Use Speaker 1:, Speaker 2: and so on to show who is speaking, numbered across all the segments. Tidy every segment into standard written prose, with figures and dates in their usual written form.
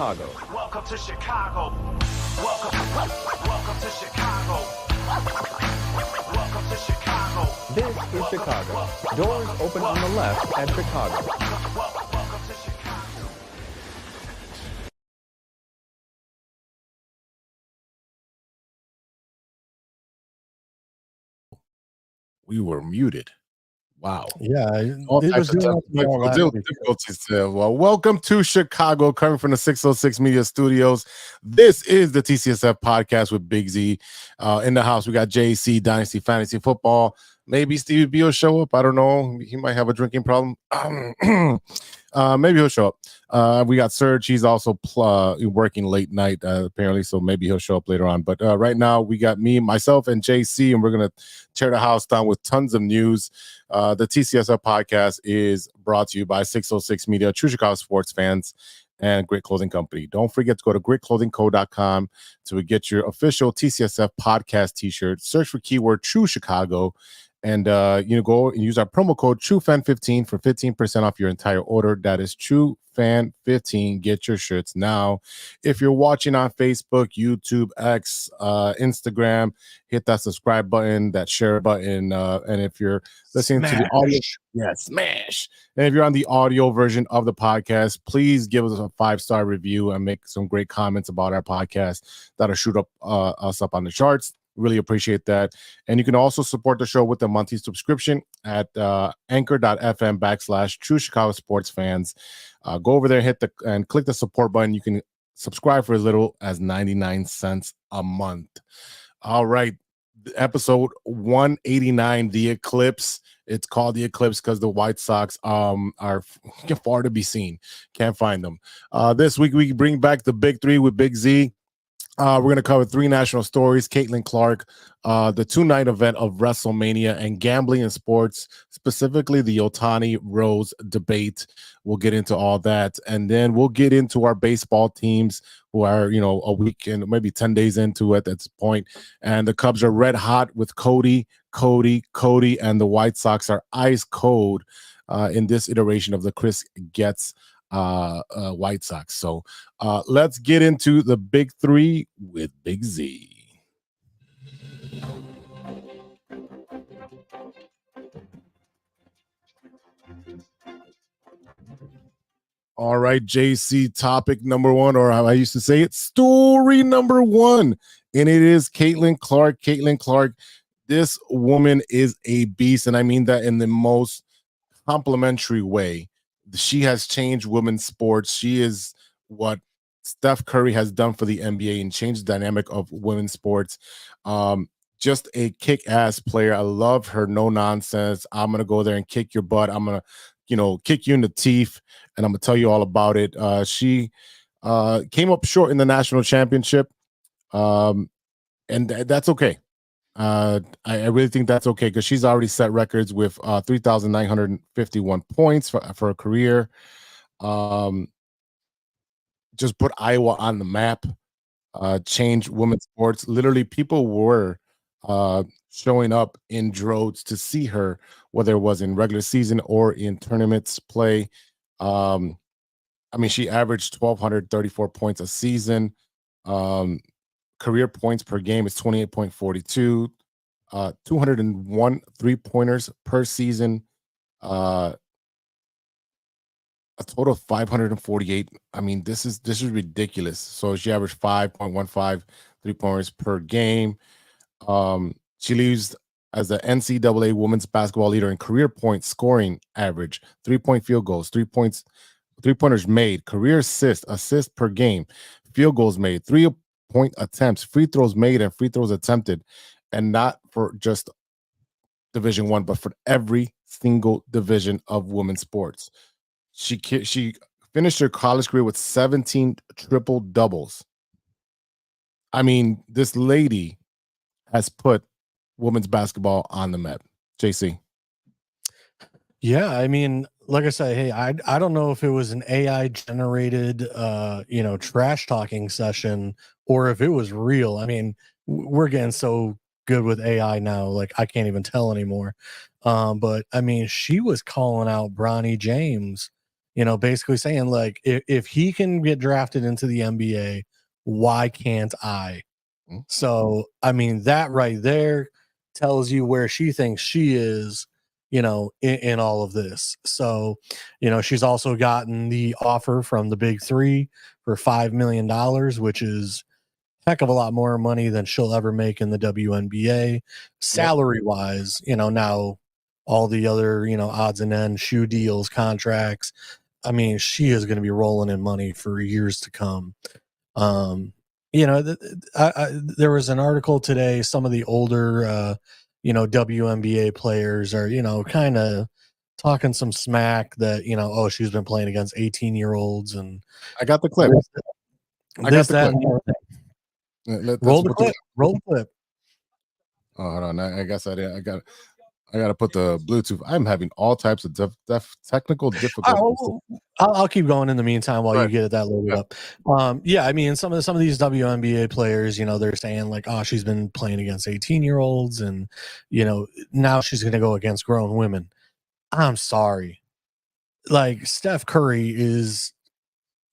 Speaker 1: Chicago.
Speaker 2: Welcome to Chicago. Welcome to Chicago. Welcome to Chicago.
Speaker 1: This is Chicago. Doors open on the left at Chicago.
Speaker 2: Welcome to Chicago.
Speaker 3: We were muted. Wow.
Speaker 4: Yeah,
Speaker 3: All
Speaker 4: it
Speaker 3: types
Speaker 4: was
Speaker 3: of difficulties there. Well, welcome to Chicago, coming from the 606 Media Studios. This is the TCSF podcast with Big Z. In the house, we got JC, Dynasty Fantasy Football. Maybe Stevie B will show up. I don't know. He might have a drinking problem. Maybe he'll show up. We got Serge. He's also working late night, apparently, so maybe he'll show up later on. But right now, we got me, myself, and JC, and we're going to tear the house down with tons of news. The TCSF podcast is brought to you by 606 Media, True Chicago sports fans, and Great Clothing Company. Don't forget to go to greatclothingco.com to get your official TCSF podcast t-shirt. Search for keyword True Chicago, and go and use our promo code TrueFan15 for 15% off your entire order. That is TrueFan15. Get your shirts now. If you're watching on Facebook, YouTube, X, Instagram, hit that subscribe button, that share button, and if you're listening to the audio, smash. And if you're on the audio version of the podcast, please give us a 5-star review and make some great comments about our podcast that'll shoot up us up on the charts. Really appreciate that. And you can also support the show with a monthly subscription at anchor.fm/True Chicago Sports Fans. Go over there, and click the support button. You can subscribe for as little as 99 cents a month. All right. Episode 189, the Eclipse. It's called the Eclipse because the White Sox are far to be seen. Can't find them. This week, we bring back the Big Three with Big Z. We're going to cover 3 national stories: Caitlin Clark, the 2-night event of WrestleMania, and gambling in sports, specifically the Ohtani Rose debate. We'll get into all that, and then we'll get into our baseball teams who are, a week and maybe 10 days into it at this point. And the Cubs are red hot with Cody, and the White Sox are ice cold in this iteration of the Chris Getz White Sox. So let's get into the Big Three with Big Z. All right, JC, topic number 1, or how I used to say it, story number 1, and it is Caitlin Clark. Caitlin Clark, this woman is a beast, and I mean that in the most complimentary way. She has changed women's sports. She is what Steph Curry has done for the NBA and changed the dynamic of women's sports. Just a kick-ass player. I love her no nonsense. I'm going to go there and kick your butt. I'm going to, kick you in the teeth, and I'm going to tell you all about it. She came up short in the national championship, and that's okay. I really think that's okay because she's already set records with 3,951 points for her career. Just put Iowa on the map, change women's sports. Literally, people were showing up in droves to see her, whether it was in regular season or in tournaments play. She averaged 1,234 points a season. Career points per game is 28.42, 201 3-pointers per season, a total of 548. This is ridiculous. So she averaged 5.15 3-pointers per game. She leads as the NCAA women's basketball leader in career point scoring average, 3-point field goals, 3-pointers made, career assists per game, field goals made, 3-point attempts, free throws made, and free throws attempted, and not for just Division I, but for every single division of women's sports. She finished her college career with 17 triple doubles. This lady has put women's basketball on the map. JC.
Speaker 4: Yeah, like I said, hey, I don't know if it was an AI generated trash talking session or if it was real. We're getting so good with AI now, like I can't even tell anymore. But she was calling out Bronny James basically saying like, if he can get drafted into the NBA, why can't I? So, I mean, that right there tells you where she thinks she is, in all of this. So, she's also gotten the offer from the big three for $5 million, which is heck of a lot more money than she'll ever make in the WNBA. Salary wise, now all the other, odds and ends, shoe deals, contracts. I mean, she is going to be rolling in money for years to come. There was an article today. Some of the older, WNBA players are, kind of talking some smack that, oh, she's been playing against 18-year-olds. And
Speaker 3: I got the clip.
Speaker 4: Roll the clip.
Speaker 3: Oh, hold on. I guess I got to put the Bluetooth. I'm having all types of technical difficulties.
Speaker 4: I'll keep going in the meantime while you get that loaded up. I mean, some of these WNBA players, they're saying like, oh, she's been playing against 18-year-olds, and now she's going to go against grown women. I'm sorry, like Steph Curry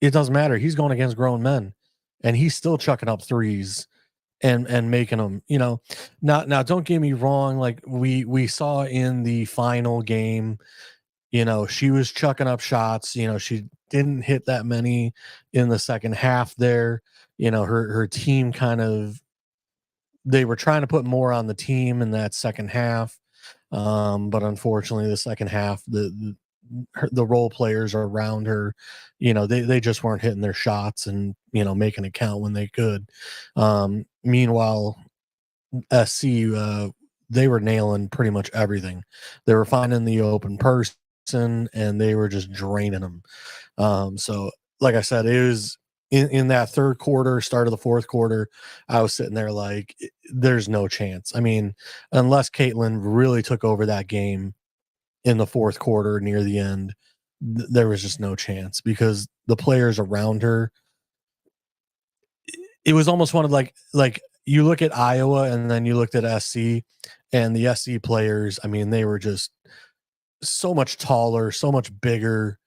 Speaker 4: it doesn't matter. He's going against grown men, and he's still chucking up threes and making them, now don't get me wrong. Like we saw in the final game, she was chucking up shots, she didn't hit that many in the second half there. Her team they were trying to put more on the team in that second half. But unfortunately the second half, the role players around her, they just weren't hitting their shots and, making it count when they could. Meanwhile, SC, they were nailing pretty much everything. They were finding the open person and they were just draining them. So like I said, it was in that third quarter, start of the fourth quarter, I was sitting there like, there's no chance. I mean, unless Caitlin really took over that game in the fourth quarter near the end, there was just no chance because the players around her, it was almost one of like you look at Iowa and then you looked at SC, and the SC players, I mean, they were just so much taller, so much bigger.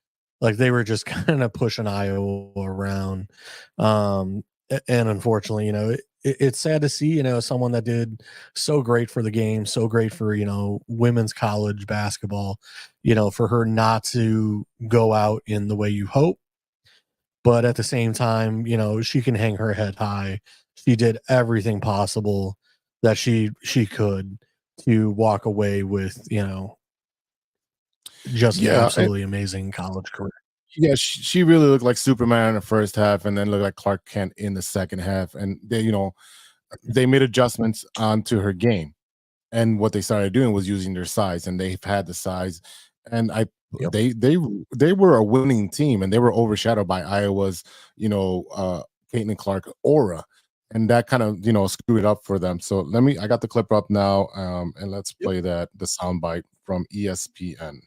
Speaker 4: Like they were just kind of pushing Iowa around. And unfortunately, it's sad to see, someone that did so great for the game, so great for, women's college basketball, for her not to go out in the way you hope. But at the same time, she can hang her head high. She did everything possible that she could to walk away with, just an absolutely amazing college career.
Speaker 3: Yeah, she really looked like Superman in the first half, and then looked like Clark Kent in the second half. And they made adjustments onto her game, and what they started doing was using their size, and they've had the size. And they were a winning team, and they were overshadowed by Iowa's, Caitlin Clark aura, and that kind of screwed it up for them. So I got the clip up now, and let's play the soundbite from ESPN.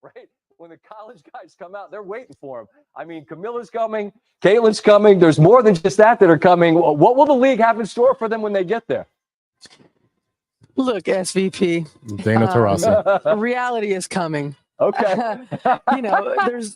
Speaker 1: Right. When the college guys come out, they're waiting for them. I mean, Camilla's coming, Caitlin's coming. There's more than just that are coming. What will the league have in store for them when they get there?
Speaker 5: Look, SVP.
Speaker 3: Dana Taurasi.
Speaker 5: Reality is coming.
Speaker 1: Okay.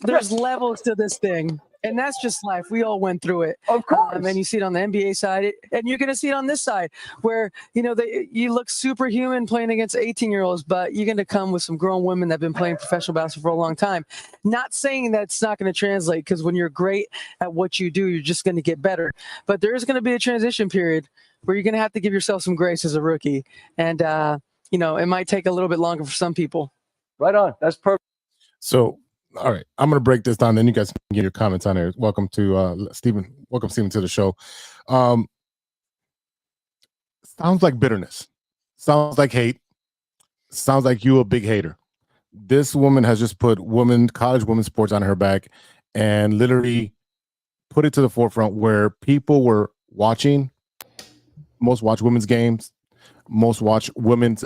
Speaker 5: There's levels to this thing, and that's just life. We all went through it.
Speaker 1: Of course.
Speaker 5: And you see it on the NBA side, and you're going to see it on this side, where you look superhuman playing against 18-year-olds, but you're going to come with some grown women that've been playing professional basketball for a long time. Not saying that it's not going to translate, because when you're great at what you do, you're just going to get better. But there is going to be a transition period where you're going to have to give yourself some grace as a rookie, and it might take a little bit longer for some people.
Speaker 1: Right on. That's perfect.
Speaker 3: So, all right, I'm going to break this down. Then you guys can get your comments on there. Welcome to Stephen. Welcome, Stephen, to the show. Sounds like bitterness. Sounds like hate. Sounds like you a big hater. This woman has just put college women's sports on her back and literally put it to the forefront where people were watching, most watch women's games, most watch women's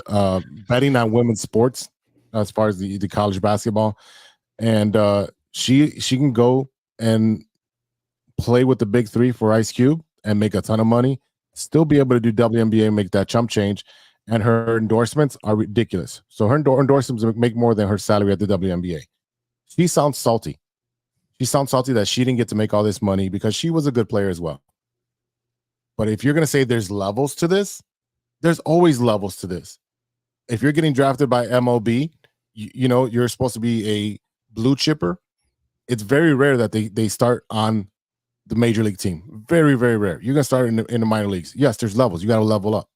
Speaker 3: betting on women's sports as far as the college basketball. And she can go and play with the big three for Ice Cube and make a ton of money, still be able to do WNBA and make that chump change. And her endorsements are ridiculous. So her endorsements make more than her salary at the WNBA. She sounds salty. She sounds salty that she didn't get to make all this money because she was a good player as well. But if you're going to say there's levels to this, there's always levels to this. If you're getting drafted by MLB, you know, you're supposed to be a blue chipper. It's very rare that they start on the major league team. Very, very rare. You're going to start in the minor leagues. Yes, there's levels. You got to level up.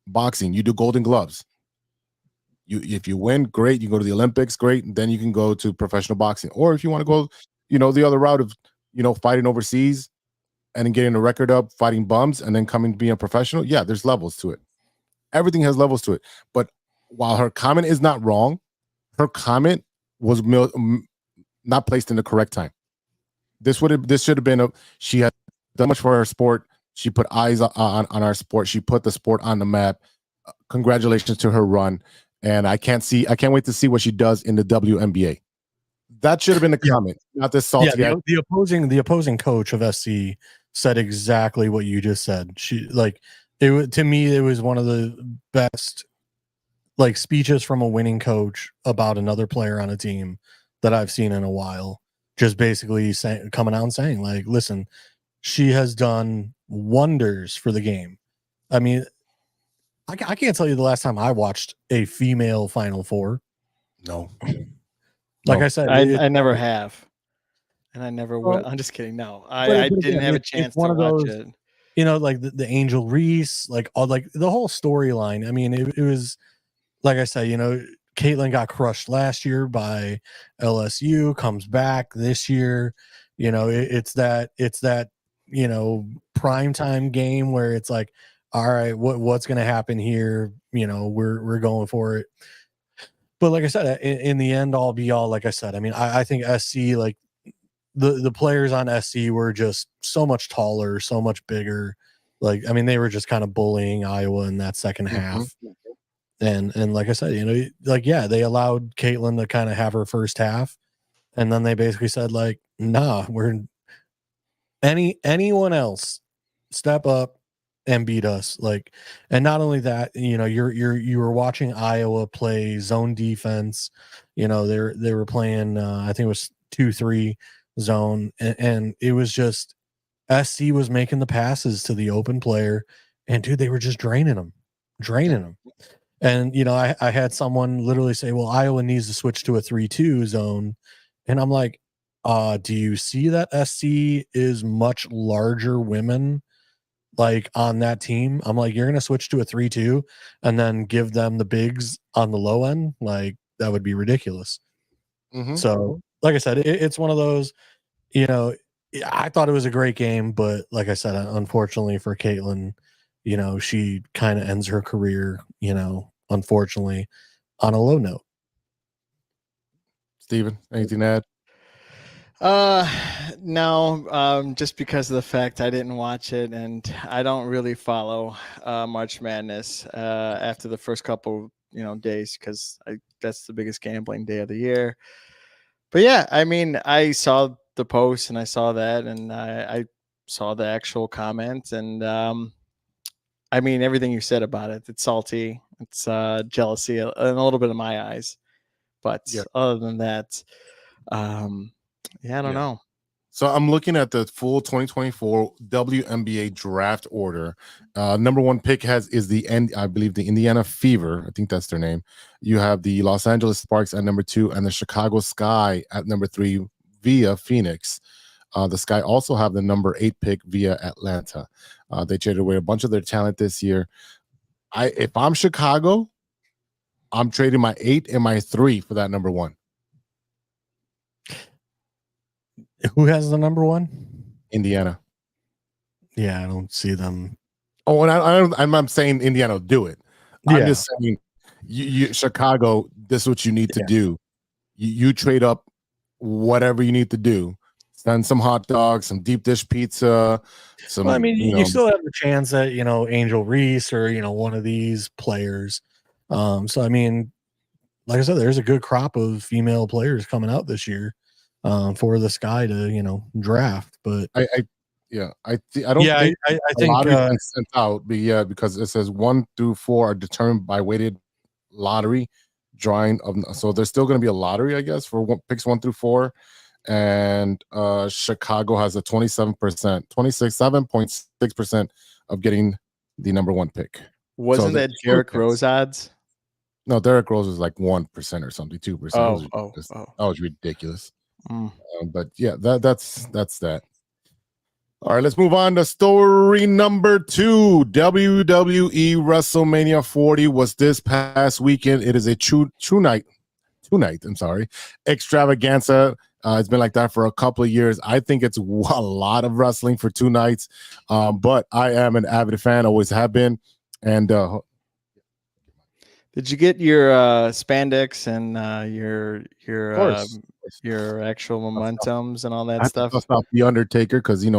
Speaker 3: Boxing, you do golden gloves. If you win, great. You go to the Olympics, great. And then you can go to professional boxing. Or if you want to go, you know, the other route of, you know, fighting overseas and then getting a record up, fighting bums, and then coming to be a professional. Yeah, there's levels to it. Everything has levels to it. But while her comment is not wrong, her comment was not placed in the correct time. This should have been she had done much for her sport. She put eyes on our sport. She put the sport on the map. Congratulations to her run. And I can't wait to see what she does in the WNBA. That should have been the comment, not this salty.
Speaker 4: Yeah, the opposing coach of SC said exactly what you just said. She to me, it was one of the best like speeches from a winning coach about another player on a team that I've seen in a while. Just basically coming out and saying, like, listen, she has done wonders for the game. I mean, I can't tell you the last time I watched a female Final Four.
Speaker 3: No.
Speaker 4: I said,
Speaker 6: I never have. And I never will. I'm just kidding. No, I didn't have a chance to watch it.
Speaker 4: You know, like the Angel Reese, like all like the whole storyline. I mean, it was like I said, you know, Caitlin got crushed last year by LSU, comes back this year. You know, it's that, you know, primetime game where it's like, all right, what's going to happen here? You know, we're going for it. But like I said, in the end, all be all, like I said, I mean, I think SC, like the players on SC were just so much taller, so much bigger. Like, I mean, they were just kind of bullying Iowa in that second half. And like I said, you know, like, yeah, they allowed Caitlin to kind of have her first half. And then they basically said, like, nah, anyone else step up and beat us. Like, and not only that, you know, you were watching Iowa play zone defense. You know, they were playing I think it was 2-3 zone, and it was just SC was making the passes to the open player, and dude, they were just draining them. And you know, I had someone literally say, well, Iowa needs to switch to a 3-2 zone, and I'm like, do you see that SC is much larger women like on that team? I'm like, you're gonna switch to a 3-2 and then give them the bigs on the low end? Like, that would be ridiculous. So like I said, it's one of those, you know, I thought it was a great game, but like I said, unfortunately for Caitlin, you know, she kind of ends her career, you know, unfortunately, on a low note.
Speaker 3: Steven, anything to add?
Speaker 6: No, just because of the fact I didn't watch it, and I don't really follow March Madness after the first couple, you know, days, because that's the biggest gambling day of the year. But yeah, I mean, I saw the post and I saw that, and I saw the actual comment, and I mean, everything you said about it, it's salty, it's jealousy, and a little bit of my eyes. But other than that, yeah, I don't know.
Speaker 3: So I'm looking at the full 2024 WNBA draft order. Number one pick is I believe the Indiana Fever. I think that's their name. You have the Los Angeles Sparks at number 2 and the Chicago Sky at number 3 via Phoenix. The Sky also have the number 8 pick via Atlanta. They traded away a bunch of their talent this year. If I'm Chicago, I'm trading my 8 and my 3 for that number 1.
Speaker 4: Who has the number 1?
Speaker 3: Indiana.
Speaker 4: Yeah, I don't see them.
Speaker 3: Oh, and I'm saying Indiana will do it. Yeah. I'm just saying, you Chicago, this is what you need to do. You trade up whatever you need to do. Send some hot dogs, some deep dish pizza. Some.
Speaker 4: Well, I mean, you still have the chance that, you know, Angel Reese or, you know, one of these players. So I mean, like I said, there's a good crop of female players coming out this year for the Sky to, you know, draft. But
Speaker 3: I don't think I think a lottery's been sent out, but because it says 1 through 4 are determined by weighted lottery drawing of, so there's still going to be a lottery, I guess, for picks 1 through 4, and Chicago has a 7.6% of getting the number 1 pick.
Speaker 6: Wasn't that Derrick Rose odds?
Speaker 3: No, Derrick Rose was like 1% or something, 2%. That was ridiculous. But yeah, that's that. All right, let's move on to story number 2. WWE WrestleMania 40 was this past weekend. It is a two night extravaganza. It's been like that for a couple of years. I think it's a lot of wrestling for 2 nights, but I am an avid fan, always have been. And
Speaker 6: did you get your spandex and your actual momentums and all that stuff?
Speaker 3: Dust off the Undertaker because he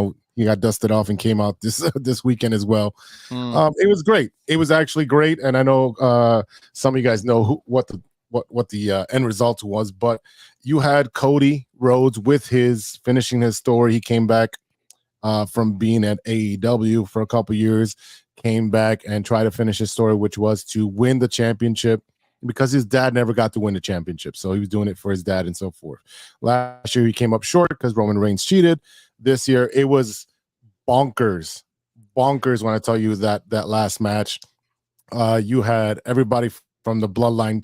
Speaker 3: got dusted off and came out this weekend as well. It was great. It was actually great, and I know some of you guys know what the end result was. But you had Cody Rhodes finishing his story. He came back from being at AEW for a couple years, came back and tried to finish his story, which was to win the championship, because his dad never got to win the championship. So he was doing it for his dad and so forth. Last year, he came up short because Roman Reigns cheated. This year, it was bonkers when I tell you that last match. You had everybody from the bloodline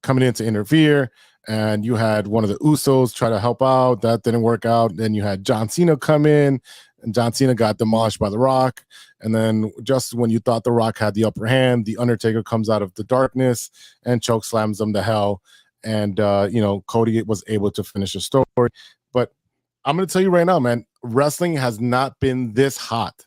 Speaker 3: coming in to interfere, and you had one of the Usos try to help out. That didn't work out. Then you had John Cena come in, and John Cena got demolished by The Rock. And then just when you thought The Rock had the upper hand, the Undertaker comes out of the darkness and choke slams them to hell. And, Cody was able to finish the story. But I'm going to tell you right now, man, wrestling has not been this hot,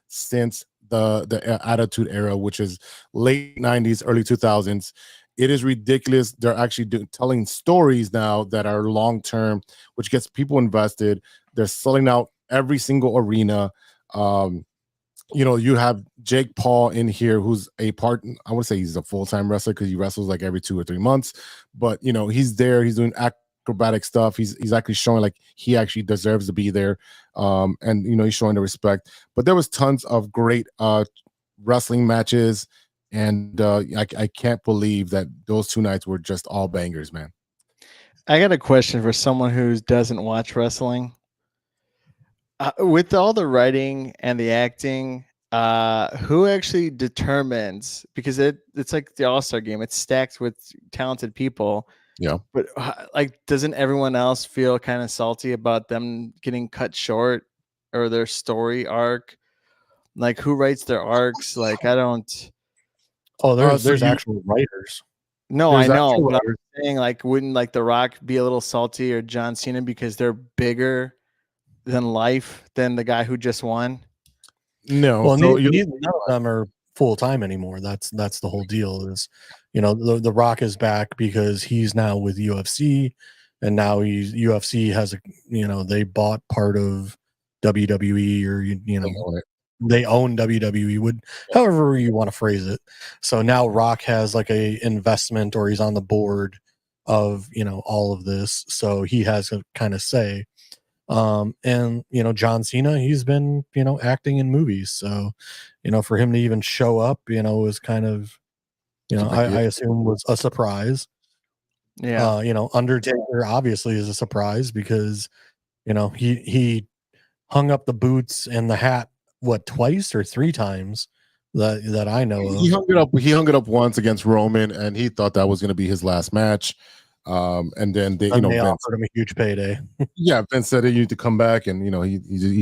Speaker 3: since the Attitude Era, which is late 90s, early 2000s. It is ridiculous. They're actually telling stories now that are long-term, which gets people invested. They're selling out every single arena. You have Jake Paul in here, who's I would say he's a full-time wrestler because he wrestles like every 2 or 3 months. But, he's there. He's doing acrobatic stuff. He's actually showing like he actually deserves to be there. And he's showing the respect. But there was tons of great wrestling matches, and I can't believe that those 2 nights were just all bangers, man.
Speaker 6: I got a question for someone who doesn't watch wrestling. With all the writing and the acting, who actually determines? Because it's like the All-Star game. It's stacked with talented people.
Speaker 3: Yeah.
Speaker 6: But doesn't everyone else feel kind of salty about them getting cut short or their story arc? Like, who writes their arcs? Like, I don't.
Speaker 4: Oh, there's actual writers.
Speaker 6: No, I know. But I'm saying, like, wouldn't like The Rock be a little salty, or John Cena, because they're bigger than life than the guy who just won?
Speaker 3: No.
Speaker 4: Well, none of them are full time anymore. That's the whole deal. Is the Rock is back because he's now with UFC, and now UFC has they bought part of WWE, or they own WWE, however you want to phrase it. So now Rock has like a investment, or he's on the board of all of this, so he has a kind of say. And John Cena, he's been acting in movies, so for him to even show up was kind of I assume was a surprise.
Speaker 6: Yeah.
Speaker 4: Undertaker obviously is a surprise because he hung up the boots and the hat twice or 3 times that I know of.
Speaker 3: He hung it up once against Roman, and he thought that was going to be his last match. And then they
Speaker 4: offered him a huge payday.
Speaker 3: Yeah, Vince said you need to come back, and he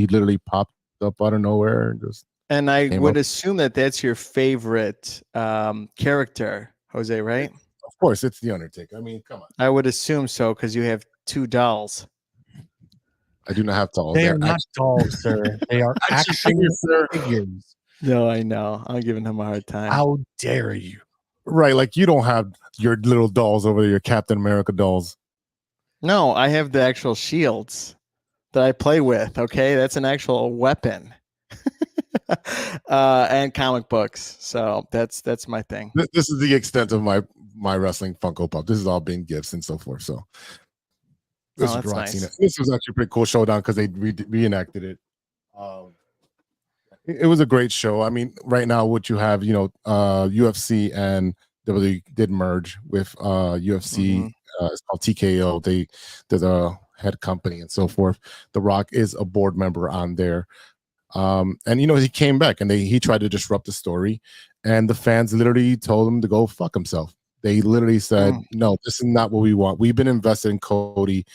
Speaker 3: literally popped up out of nowhere and just.
Speaker 6: And I would assume that that's your favorite character, Jose, right?
Speaker 3: Of course, it's the Undertaker. I mean, come on.
Speaker 6: I would assume so because you have 2 dolls.
Speaker 3: I do not have dolls.
Speaker 4: They are not dolls, sir. They are action figures.
Speaker 6: No, I know. I'm giving him a hard time.
Speaker 4: How dare you?
Speaker 3: Right, like you don't have your little dolls over there, your Captain America dolls.
Speaker 6: No, I have the actual shields that I play with. Okay, that's an actual weapon. And comic books. So that's my thing.
Speaker 3: This is the extent of my wrestling Funko Pop. This is all being gifts and so forth. So this is nice. This was actually a pretty cool showdown because they reenacted it. It was a great show. I mean, right now what you have, UFC and WWE did merge with UFC.
Speaker 6: Mhm.
Speaker 3: It's called TKO. They're the head company and so forth. The Rock is a board member on there. And he came back and he tried to disrupt the story, and the fans literally told him to go fuck himself. They literally said, no, this is not what we want. We've been invested in Cody,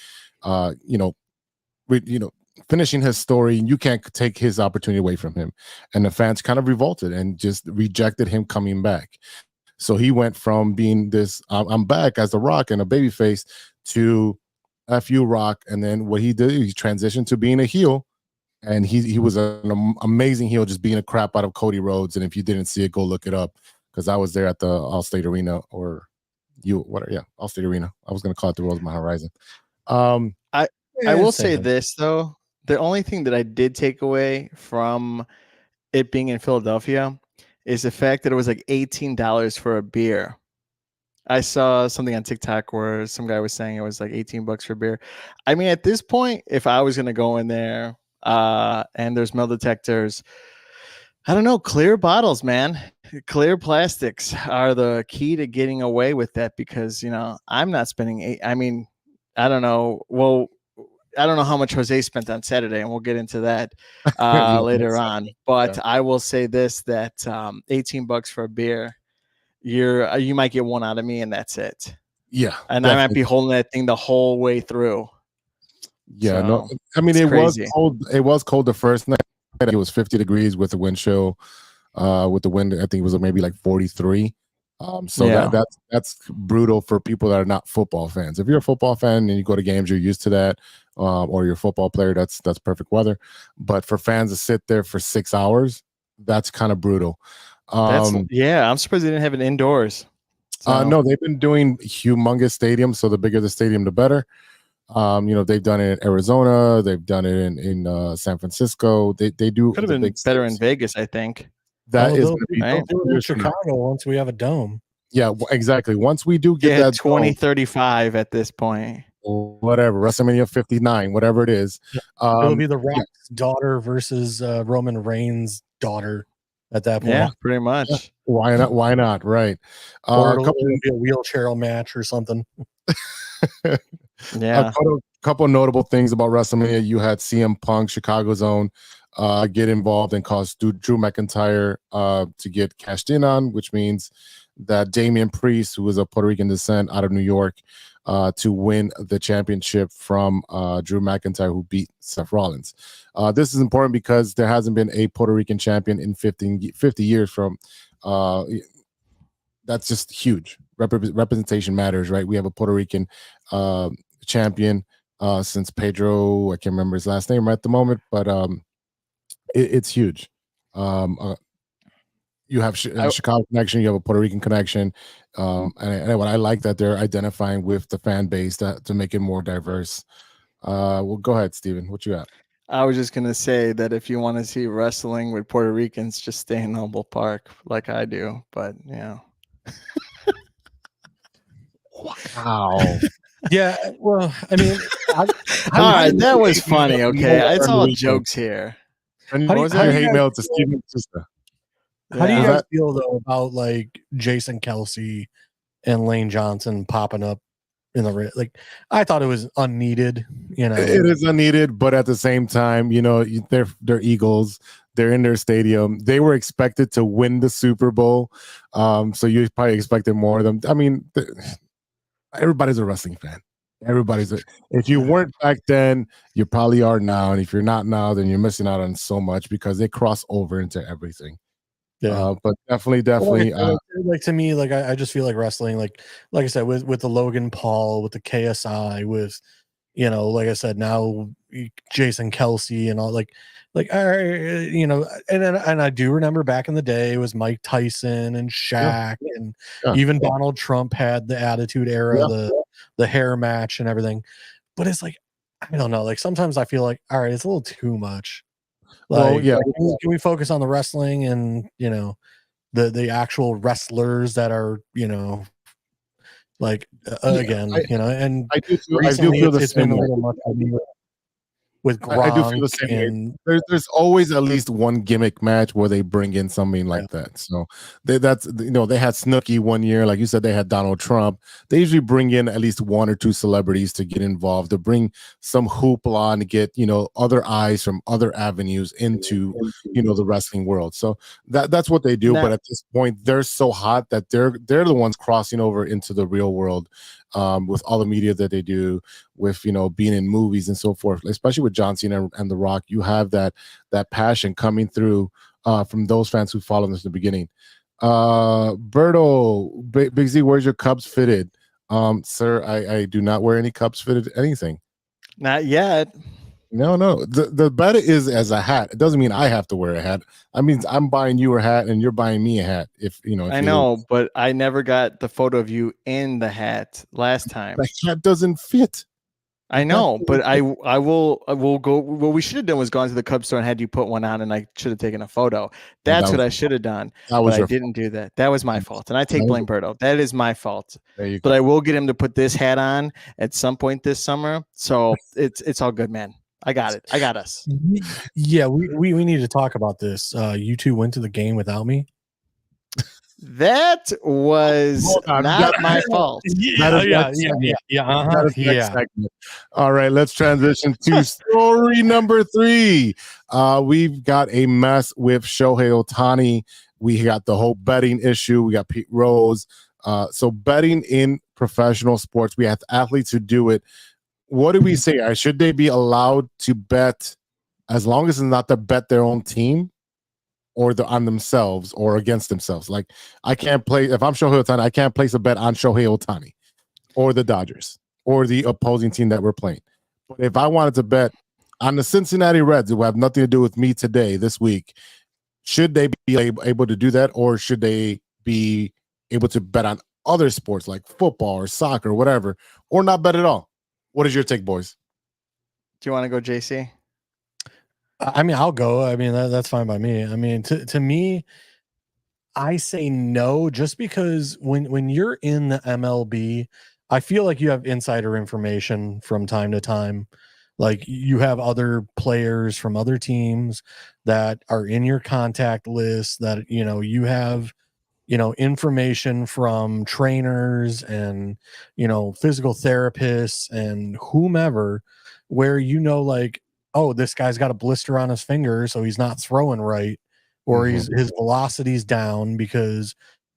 Speaker 3: finishing his story, and you can't take his opportunity away from him. And the fans kind of revolted and just rejected him coming back. So he went from being this, I'm back as The Rock and a babyface, to F you Rock. And then what he did, he transitioned to being a heel. And he was an amazing heel, just being a crap out of Cody Rhodes. And if you didn't see it, go look it up, because I was there at the Allstate Arena, Allstate Arena. I was going to call it the Rosemont Horizon.
Speaker 6: I will say this though: the only thing that I did take away from it being in Philadelphia is the fact that it was like $18 for a beer. I saw something on TikTok where some guy was saying it was like $18 for beer. I mean, at this point, if I was going to go in there, and there's metal detectors, I don't know, clear bottles, man. Clear plastics are the key to getting away with that, because I'm not spending I don't know. Well, I don't know how much Jose spent on Saturday, and we'll get into that later on. But I will say this: that $18 for a beer, you might get one out of me, and that's it.
Speaker 3: Yeah,
Speaker 6: and definitely. I might be holding that thing the whole way through.
Speaker 3: Yeah, no, I mean it was cold. It was cold the first night. It was 50 degrees with the wind chill. With the wind, I think it was maybe like 43. That's brutal for people that are not football fans. If you're a football fan and you go to games, you're used to that, or you're a football player, that's perfect weather. But for fans to sit there for 6 hours, that's kind of brutal.
Speaker 6: I'm surprised they didn't have it indoors.
Speaker 3: No, they've been doing humongous stadiums, so the bigger the stadium, the better. They've done it in Arizona, they've done it in San Francisco. They do.
Speaker 6: Could have been better in Vegas, I think.
Speaker 3: That is
Speaker 4: in Chicago once we have a dome.
Speaker 3: Yeah, exactly. Once we do get that
Speaker 6: 2035 at this point,
Speaker 3: whatever, WrestleMania 59, whatever it is,
Speaker 4: it'll be the Rock's daughter versus Roman Reigns' daughter at that point.
Speaker 6: Yeah, pretty much.
Speaker 3: Yeah. Why not? Why not? Right.
Speaker 4: Or it'll be a wheelchair match or something.
Speaker 6: Yeah.
Speaker 3: A couple notable things about WrestleMania. You had CM Punk, Chicago's own, get involved and cause Drew McIntyre to get cashed in on, which means that Damian Priest, who is of Puerto Rican descent out of New York, to win the championship from Drew McIntyre, who beat Seth Rollins. This is important because there hasn't been a Puerto Rican champion in 50 years from that's just huge. Representation matters, right? We have a Puerto Rican champion since Pedro, I can't remember his last name right at the moment, but it's huge. You have a Chicago connection, you have a Puerto Rican connection, and what I like that they're identifying with the fan base to make it more diverse. Well, go ahead, Steven. What you got?
Speaker 6: I was just gonna say that if you want to see wrestling with Puerto Ricans, just stay in Noble Park like I do. But
Speaker 3: Wow.
Speaker 4: Yeah, well, I mean,
Speaker 6: all right, that was funny. Okay, it's all jokes here.
Speaker 3: How do you hate mail to Steven's sister?
Speaker 4: How do you guys feel though about like Jason Kelsey and Lane Johnson popping up in the ring? Like, I thought it was unneeded.
Speaker 3: It is unneeded, but at the same time, they're Eagles. They're in their stadium. They were expected to win the Super Bowl, so you probably expected more of them. I mean, everybody's a wrestling fan. If you weren't back then, you probably are now, and if you're not now, then you're missing out on so much because they cross over into everything. Yeah, but definitely.
Speaker 4: Like to me, like I just feel like wrestling, like I said, with the Logan Paul, with the KSI, with like I said, now Jason Kelsey and all, like and I do remember back in the day it was Mike Tyson and Shaq, and even Donald Trump had the Attitude Era, the hair match and everything. But it's like, I don't know, like sometimes I feel like, all right, it's a little too much. Like, can we focus on the wrestling and the actual wrestlers that are again, and
Speaker 3: I do feel the same way.
Speaker 4: with
Speaker 3: I do feel the
Speaker 4: Gronk
Speaker 3: same way.
Speaker 4: and
Speaker 3: There's always at least one gimmick match where they bring in something like that. So that's they had Snooki one year, like you said, they had Donald Trump. They usually bring in at least one or two celebrities to get involved, to bring some hoopla and get other eyes from other avenues into the wrestling world. So that's what they do.
Speaker 6: Now-
Speaker 3: but at this point, they're so hot that they're the ones crossing over into the real world. With all the media that they do, with being in movies and so forth, especially with John Cena and The Rock, you have that passion coming through from those fans who followed them from the beginning. Berto, Big Z, where's your Cubs fitted? Sir, I do not wear any Cubs fitted anything.
Speaker 6: Not yet.
Speaker 3: No. The bet is as a hat. It doesn't mean I have to wear a hat. I mean, I'm buying you a hat and you're buying me a hat. If
Speaker 6: I know, but I never got the photo of you in the hat last time.
Speaker 3: the hat doesn't fit.
Speaker 6: I know, but I will go. What we should have done was gone to the Cubs store and had you put one on, and I should have taken a photo. That's what I should have done.
Speaker 3: That was
Speaker 6: but I
Speaker 3: your
Speaker 6: didn't do that. That was my fault, and I take
Speaker 3: That was-
Speaker 6: blame, Berto. That is my fault.
Speaker 3: There you
Speaker 6: But
Speaker 3: go.
Speaker 6: I will get him to put this hat on at some point this summer. So it's all good, man. I got it. I got us.
Speaker 4: yeah, we need to talk about this. You two went to the game without me.
Speaker 6: That was
Speaker 3: Hold on,
Speaker 6: not
Speaker 3: that-
Speaker 6: my fault.
Speaker 3: That is That is next segment. All right, let's transition to story number 3. We've got a mess with Shohei Ohtani. We got the whole betting issue. We got Pete Rose. So betting in professional sports, we have athletes who do it. What do we say? Should they be allowed to bet as long as it's not to bet their own team or on themselves or against themselves? Like, I can't play, if I'm Shohei Ohtani, I can't place a bet on Shohei Ohtani or the Dodgers or the opposing team that we're playing. But if I wanted to bet on the Cincinnati Reds, who have nothing to do with me today, this week, should they be able to do that, or should they be able to bet on other sports like football or soccer or whatever, or not bet at all? What is your take, boys?
Speaker 6: Do you want to go, JC?
Speaker 4: I mean, I'll go. I mean, that's fine by me. I mean, to me, I say no, just because when you're in the MLB, I feel like you have insider information from time to time. Like, you have other players from other teams that are in your contact list, that you have information from trainers and physical therapists and whomever, where like, oh, this guy's got a blister on his finger, so he's not throwing right, or his velocity's down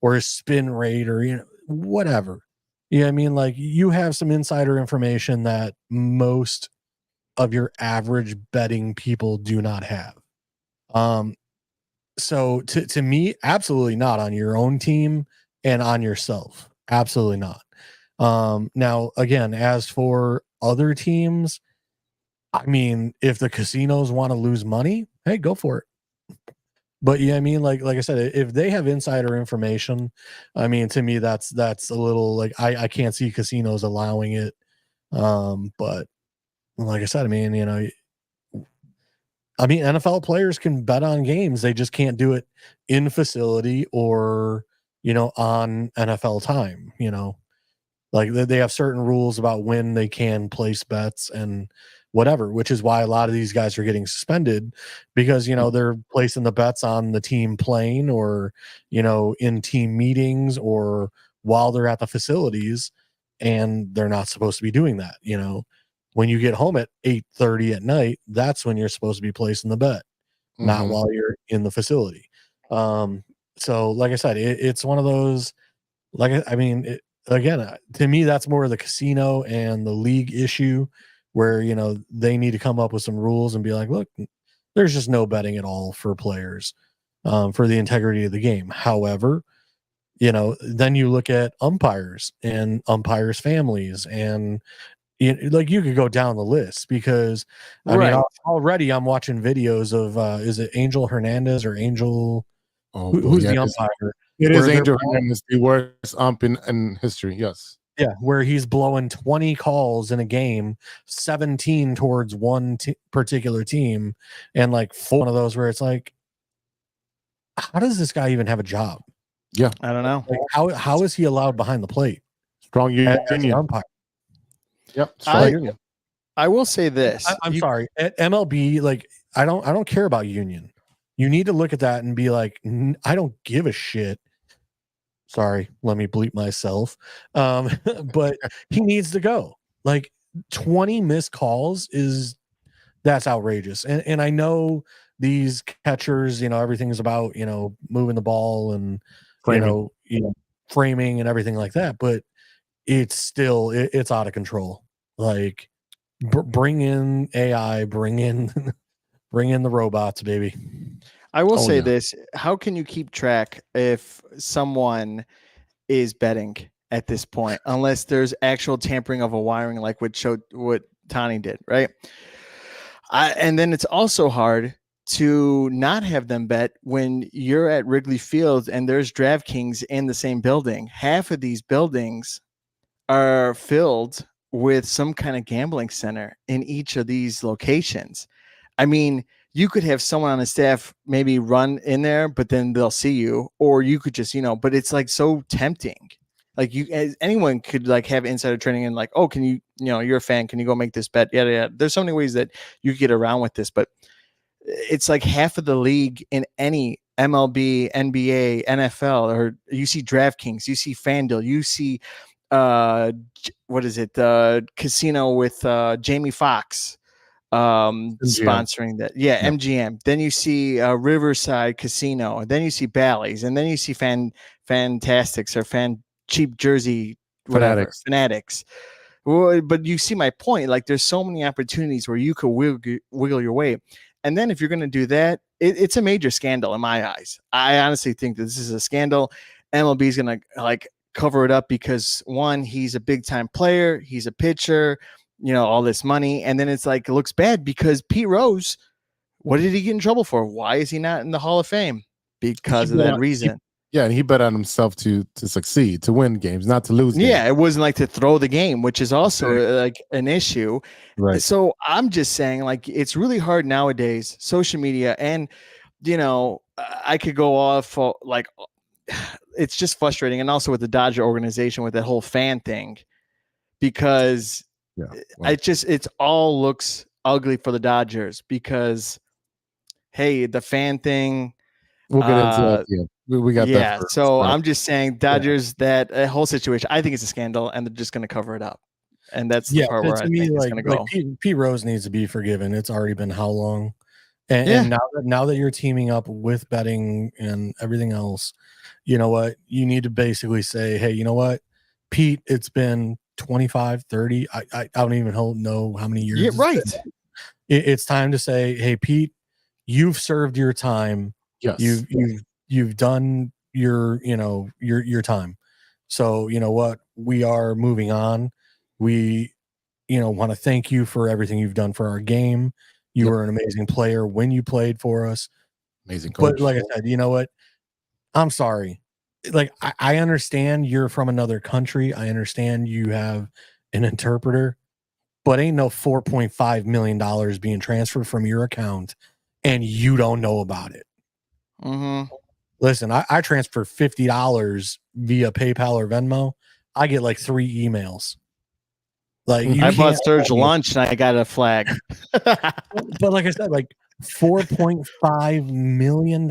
Speaker 4: or his spin rate, or whatever. You know what I mean? Like, you have some insider information that most of your average betting people do not have. So to me, absolutely not on your own team and on yourself. Absolutely not. Now, again, as for other teams, I mean, if the casinos want to lose money, hey, go for it. But yeah, I mean, like I said, if they have insider information, I mean, to me, that's a little, like, I can't see casinos allowing it. But like I said, I mean, NFL players can bet on games. They just can't do it in facility or, on NFL time, like they have certain rules about when they can place bets and whatever, which is why a lot of these guys are getting suspended, because, they're placing the bets on the team playing, or, in team meetings, or while they're at the facilities, and they're not supposed to be doing that. When you get home at 8:30 at night, that's when you're supposed to be placing the bet, not while you're in the facility. So like I said, it's one of those, again, to me, that's more of the casino and the league issue, where, they need to come up with some rules and be like, look, there's just no betting at all for players, for the integrity of the game. However, then you look at umpires and umpires' families, and you could go down the list, because I mean, already I'm watching videos of is it Angel Hernandez or Angel? Who's the umpire?
Speaker 3: It is Angel Hernandez, the worst ump in history. Yes.
Speaker 4: Yeah, where he's blowing 20 calls in a game, 17 towards one particular team, and like one of those where it's like, how does this guy even have a job?
Speaker 3: Yeah,
Speaker 6: I don't know.
Speaker 4: Like, how is he allowed behind the plate?
Speaker 3: Strong
Speaker 4: As an
Speaker 3: union.
Speaker 4: umpire.
Speaker 3: Yep. Strong union.
Speaker 6: I will say this.
Speaker 4: I'm sorry. At MLB, like I don't care about union. You need to look at that and be like, I don't give a shit. Sorry, let me bleep myself. But he needs to go. Like 20 missed calls that's outrageous. And I know these catchers, everything is about, moving the ball and
Speaker 3: Framing.
Speaker 4: Framing and everything like that, but it's still it's out of control. Like bring in AI, bring in the robots, baby.
Speaker 6: I will say
Speaker 3: yeah.
Speaker 6: this. How can you keep track if someone is betting at this point, unless there's actual tampering of a wiring, like what Tani did, right? And then it's also hard to not have them bet when you're at Wrigley Field and there's DraftKings in the same building. Half of these buildings are filled with some kind of gambling center in each of these locations. I mean, you could have someone on the staff maybe run in there, but then they'll see you, or you could just, but it's like so tempting. Like anyone could like have insider trading and like, oh, can you, you're a fan, can you go make this bet? Yeah. There's so many ways that you get around with this, but it's like half of the league in any MLB, NBA, NFL, or you see DraftKings, you see FanDuel, you see what is it? Casino with Jamie Foxx sponsoring that. Yeah, yep. MGM. Then you see Riverside Casino, and then you see Bally's, and then you see Fantastics or Cheap Jersey, whatever, Fanatics. Well, but you see my point. Like, there's so many opportunities where you could wiggle your way. And then if you're going to do that, it's a major scandal in my eyes. I honestly think that this is a scandal. MLB is going to like cover it up because one, he's a big time player. He's a pitcher, all this money. And then it's like, it looks bad because Pete Rose, what did he get in trouble for? Why is he not in the Hall of Fame? Because of that reason.
Speaker 3: And he bet on himself to succeed, to win games, not to lose games.
Speaker 6: Yeah, it wasn't like to throw the game, which is also like an issue.
Speaker 3: Right.
Speaker 6: So I'm just saying, like, it's really hard nowadays, social media, and I could go off like it's just frustrating, and also with the Dodger organization with that whole fan thing, because it all looks ugly for the Dodgers because, hey, the fan thing.
Speaker 3: We'll get into that. Yeah. We got that first.
Speaker 6: So I'm just saying, Dodgers, that whole situation, I think it's a scandal, and they're just going to cover it up. And that's the part where I think it's going to go.
Speaker 4: Pete Rose needs to be forgiven. It's already been how long? And now that you're teaming up with betting and everything else, you know what? You need to basically say, hey, you know what, Pete, it's been 25, 30. I don't even know how many years.
Speaker 6: Yeah, right.
Speaker 4: It's time to say, hey, Pete, you've served your time.
Speaker 3: Yes.
Speaker 4: You've done your time. So you know what? We are moving on. We, want to thank you for everything you've done for our game. You were an amazing player when you played for us.
Speaker 3: Amazing coach.
Speaker 4: But like I said, you know what? I'm sorry. Like I understand you're from another country. I understand you have an interpreter, but ain't no $4.5 million being transferred from your account and you don't know about it.
Speaker 6: Mm-hmm.
Speaker 4: Listen, I transfer $50 via PayPal or Venmo. I get like 3 emails. Like
Speaker 6: I bought Serge lunch and I got a flag.
Speaker 4: But like I said, like $4.5 million.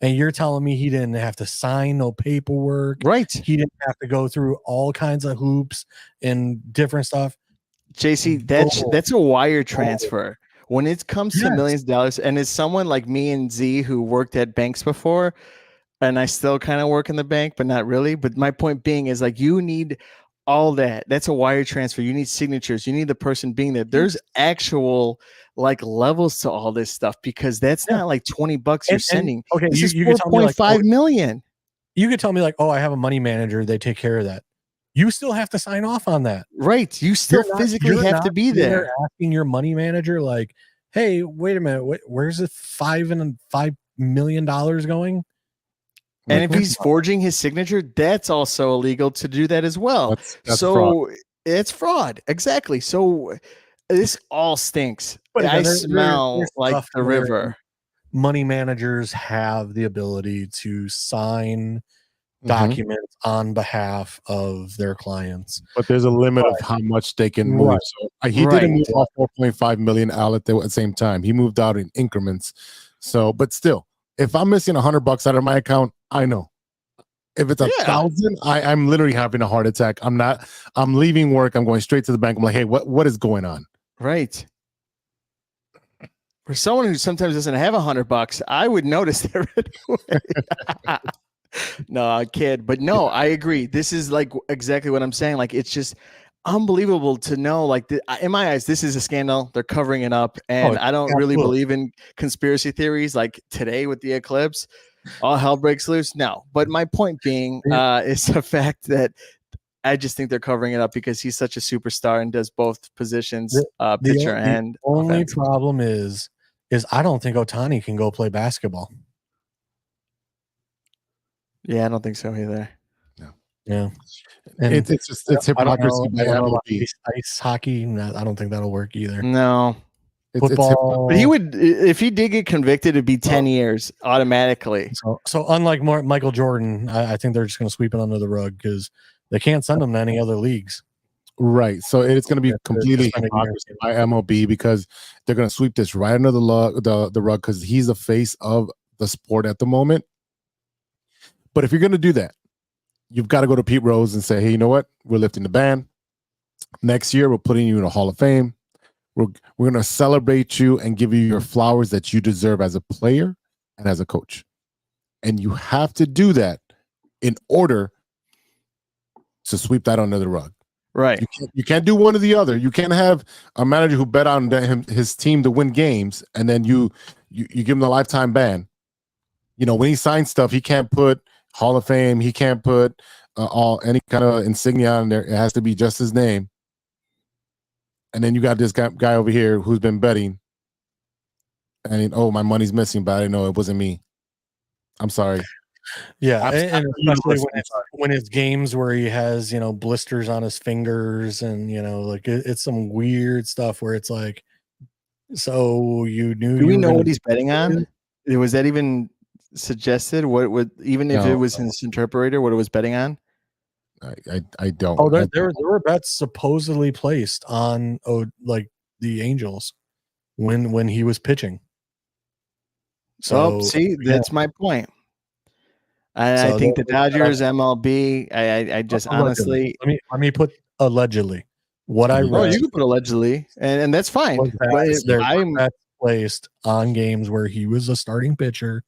Speaker 4: And you're telling me he didn't have to sign no paperwork.
Speaker 6: Right.
Speaker 4: He didn't have to go through all kinds of hoops and different stuff.
Speaker 6: JC, that's a wire transfer. When it comes to millions of dollars, and as someone like me and Z who worked at banks before, and I still kind of work in the bank, but not really. But my point being is, like, you need all that. That's a wire transfer. You need signatures. You need the person being there. There's actual like levels to all this stuff, because that's not like $20 you're sending.
Speaker 4: Okay,
Speaker 6: this is $4.5 million.
Speaker 4: You could tell me like, oh, I have a money manager. They take care of that. You still have to sign off on that.
Speaker 6: Right. You still physically have to be there.
Speaker 4: Asking your money manager, like, hey, wait a minute, where's the $5 million going?
Speaker 6: And if he's forging his signature, that's also illegal to do that as well.
Speaker 3: That's
Speaker 6: so
Speaker 3: fraud.
Speaker 6: It's fraud. Exactly. So this all stinks.
Speaker 4: But
Speaker 6: I smell like the river.
Speaker 4: Money managers have the ability to sign documents on behalf of their clients.
Speaker 3: But there's a limit of how much they can move.
Speaker 4: Right.
Speaker 3: So he didn't move off 4.5 million out at the same time. He moved out in increments. So, but still, if I'm missing $100 out of my account, I know. If it's 1,000, I'm literally having a heart attack. I'm leaving work. I'm going straight to the bank. I'm like, hey, what is going on?
Speaker 6: Right. For someone who sometimes doesn't have $100, I would notice that right away. No, I kid. But no, I agree. This is like exactly what I'm saying. Like, it's just unbelievable to know, like, in my eyes, this is a scandal. They're covering it up. And I don't really believe in conspiracy theories like today with the eclipse. All hell breaks loose. No. But my point being is the fact that I just think they're covering it up because he's such a superstar and does both positions, pitcher and
Speaker 4: the only
Speaker 6: offense.
Speaker 4: problem is I don't think Ohtani can go play basketball.
Speaker 6: Yeah, I don't think so either.
Speaker 3: No.
Speaker 4: Yeah. And
Speaker 3: it's hypocrisy by MLB.
Speaker 4: Ice hockey, I don't think that'll work either.
Speaker 6: No.
Speaker 4: Football,
Speaker 6: but he would, if he did get convicted, it'd be 10 years automatically.
Speaker 4: So unlike Michael Jordan, I think they're just going to sweep it under the rug because they can't send him to any other leagues.
Speaker 3: Right. So it's going to be completely hypocrisy by MLB because they're going to sweep this right under the rug because he's the face of the sport at the moment. But if you're going to do that, you've got to go to Pete Rose and say, hey, you know what? We're lifting the ban. Next year, we're putting you in a Hall of Fame. We're going to celebrate you and give you your flowers that you deserve as a player and as a coach. And you have to do that in order to sweep that under the rug.
Speaker 6: Right.
Speaker 3: You can't do one or the other. You can't have a manager who bet on his team to win games and then you give him the lifetime ban. You know, when he signs stuff, he can't put Hall of Fame. He can't put any kind of insignia on there. It has to be just his name. And then you got this guy over here who's been betting. And my money's missing, but I didn't know it wasn't me. I'm sorry.
Speaker 4: Yeah, and especially when it's games where he has, blisters on his fingers and, like it's some weird stuff where it's like, so you knew.
Speaker 6: Do we know what he's betting on? Was that even suggested? What would, even if it was his interpreter, what it was betting on?
Speaker 3: I don't.
Speaker 4: Oh, there were bets supposedly placed on like the Angels when he was pitching. So
Speaker 6: that's my point. I think the Dodgers, MLB. I just honestly
Speaker 4: let me put allegedly what I read.
Speaker 6: Oh, you can put allegedly, and that's fine.
Speaker 4: There were bets placed on games where he was a starting pitcher,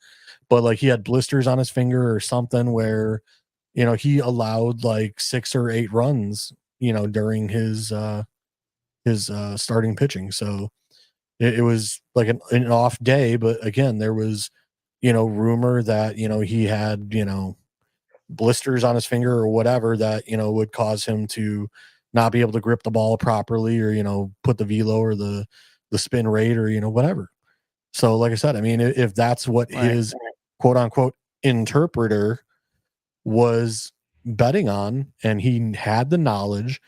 Speaker 4: but like he had blisters on his finger or something where. He allowed like 6 or 8 runs, during his starting pitching. So it was like an off day. But again, there was, rumor that, he had, blisters on his finger or whatever that, would cause him to not be able to grip the ball properly or, put the velo or the spin rate or, whatever. So like I said, I mean, if that's what his quote unquote interpreter was betting on and he had the knowledge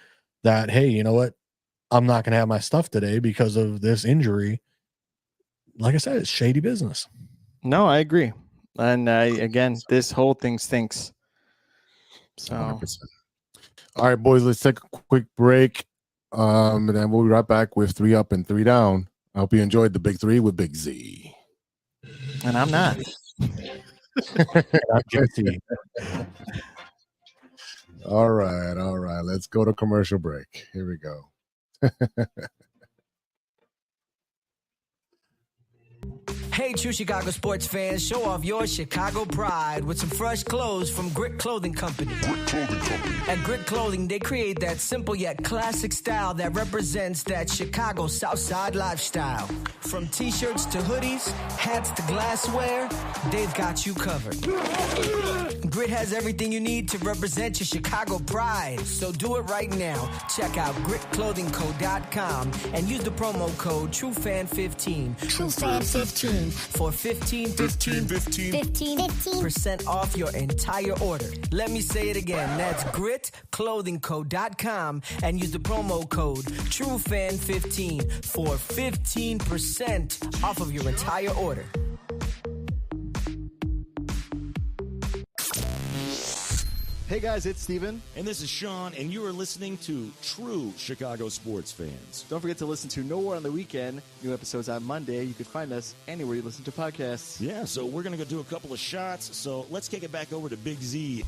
Speaker 4: that, hey, you know what, I'm not going to have my stuff today because of this injury. Like I said, it's shady business.
Speaker 6: No, I agree. And again, this whole thing stinks. So
Speaker 3: 100%. All right, boys, let's take a quick break. And then we'll be right back with 3 Up and 3 Down. I hope you enjoyed the Big 3 with Big Z.
Speaker 6: And I'm not.
Speaker 3: All right. Let's go to commercial break. Here we go.
Speaker 7: Hey, true Chicago sports fans, show off your Chicago pride with some fresh clothes from Grit Clothing Company. At Grit Clothing, they create that simple yet classic style that represents that Chicago Southside lifestyle. From t-shirts to hoodies, hats to glassware, they've got you covered. Grit has everything you need to represent your Chicago pride. So do it right now. Check out gritclothingco.com and use the promo code TrueFan15. TrueFan15 for 15% off your entire order. Let me say it again. That's gritclothingco.com and use the promo code TrueFan15 for 15% off of your entire order.
Speaker 8: Hey guys, it's Steven.
Speaker 9: And this is Sean, and you are listening to True Chicago Sports Fans.
Speaker 8: Don't forget to listen to Nowhere on the Weekend. New episodes on Monday. You can find us anywhere you listen to podcasts.
Speaker 9: Yeah, so we're going to go do a couple of shots. So let's kick it back over to Big Z.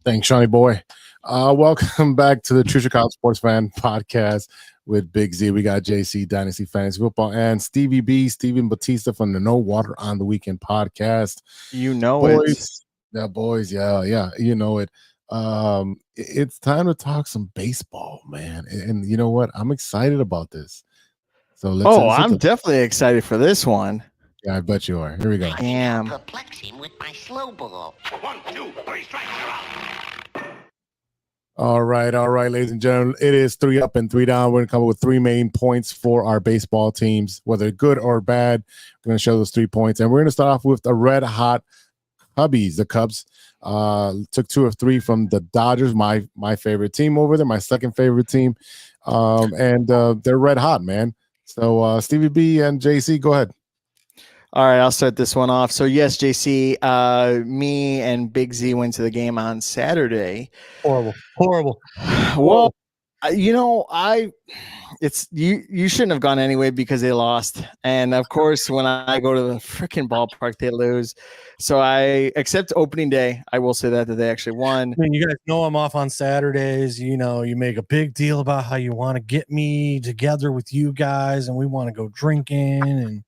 Speaker 3: Thanks, Shawnee boy. Welcome back to the True Chicago Sports Fan podcast with Big Z. We got JC, Dynasty Fantasy Football, and Stevie B, Steven Batista from the No Water on the Weekend podcast.
Speaker 6: You know
Speaker 3: boys,
Speaker 6: it.
Speaker 3: Yeah, boys. Yeah. You know it. It's time to talk some baseball, man. And you know what? I'm excited about this. So
Speaker 6: I'm definitely excited for this one.
Speaker 3: Yeah, I bet you are. Here we go.
Speaker 6: I am.
Speaker 10: Perplex him with my slow ball.
Speaker 2: 1, 2, 3 strikes, you're out.
Speaker 3: All right, ladies and gentlemen. It is 3 up and 3 down. We're going to come up with 3 main points for our baseball teams, whether good or bad. We're going to show those 3 points. And we're going to start off with the red hot Cubbies. The Cubs took 2 of 3 from the Dodgers, my favorite team over there, my second favorite team. And they're red hot, man. So Stevie B and JC, go ahead.
Speaker 6: All right, I'll start this one off. So yes, JC, me and Big Z went to the game on Saturday.
Speaker 4: Horrible.
Speaker 6: Well, you shouldn't have gone anyway because they lost. And of course, when I go to the freaking ballpark, they lose. So except opening day, I will say that they actually won.
Speaker 4: I mean, you guys know I'm off on Saturdays. You know, you make a big deal about how you want to get me together with you guys and we want to go drinking and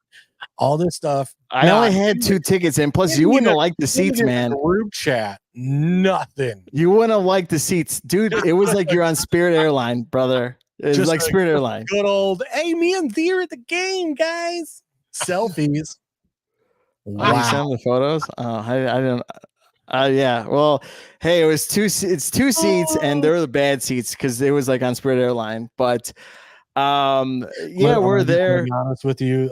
Speaker 4: all this stuff.
Speaker 6: I only had 2 tickets, and plus you wouldn't have liked the seats, man.
Speaker 4: Group chat, nothing.
Speaker 6: You wouldn't have liked the seats, dude. It was like you're on Spirit Airline, brother. It was like Spirit Airline.
Speaker 4: Good old, hey, me and Thea are at the game, guys. Selfies.
Speaker 6: Wow. You sent the photos? Oh, I don't. Yeah. Well, hey, it's 2 seats, and they're the bad seats because it was like on Spirit Airline. But we're there.
Speaker 4: To be honest with you,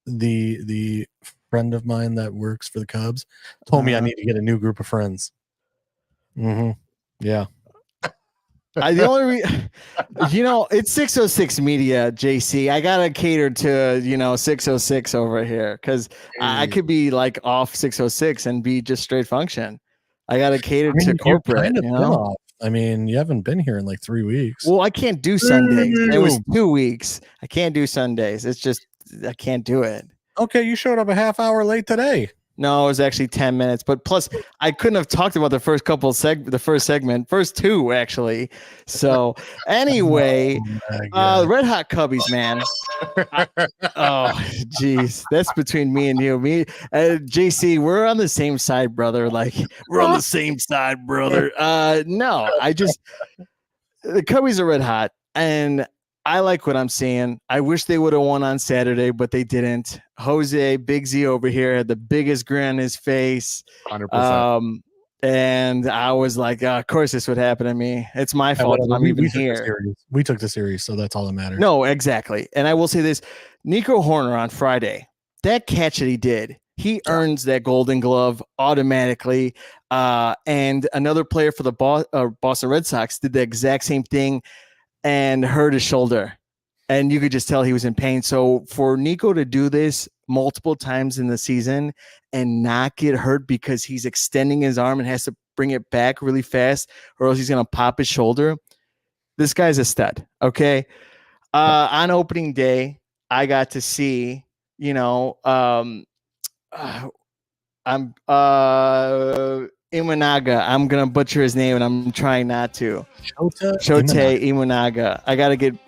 Speaker 4: the friend of mine that works for the Cubs told me I need to get a new group of friends. Yeah.
Speaker 6: It's 606 Media, JC. I gotta cater to 606 over here because I could be like off 606 and be just straight function. I gotta cater to corporate.
Speaker 4: I mean, you haven't been here in like 3 weeks.
Speaker 6: Well, I can't do Sundays. It was 2 weeks. I can't do Sundays. It's just I can't do it.
Speaker 4: Okay, you showed up a half hour late today.
Speaker 6: No, it was actually 10 minutes. But plus, I couldn't have talked about the first couple first 2 actually. So anyway, Red Hot Cubbies, man. Geez, that's between me and you. JC, we're on the same side, brother. Like we're on the same side, brother. No, the Cubbies are red hot, and I like what I'm seeing. I wish they would have won on Saturday, but they didn't. Jose, Big Z over here had the biggest grin on his face.
Speaker 3: 100%.
Speaker 6: And I was like, of course this would happen to me. It's my fault that I'm even here.
Speaker 4: We took the series, so that's all that matters.
Speaker 6: No, exactly. And I will say this. Nico Horner on Friday, that catch that he did, he earns that Golden Glove automatically. And another player for the Boston Red Sox did the exact same thing and hurt his shoulder, and you could just tell he was in pain. So for Nico to do this multiple times in the season and not get hurt because he's extending his arm and has to bring it back really fast or else he's going to pop his shoulder, this guy's a stud. Okay. On opening day, I got to see, Imanaga. I'm gonna butcher his name, and I'm trying not to. Shotei Imanaga. I gotta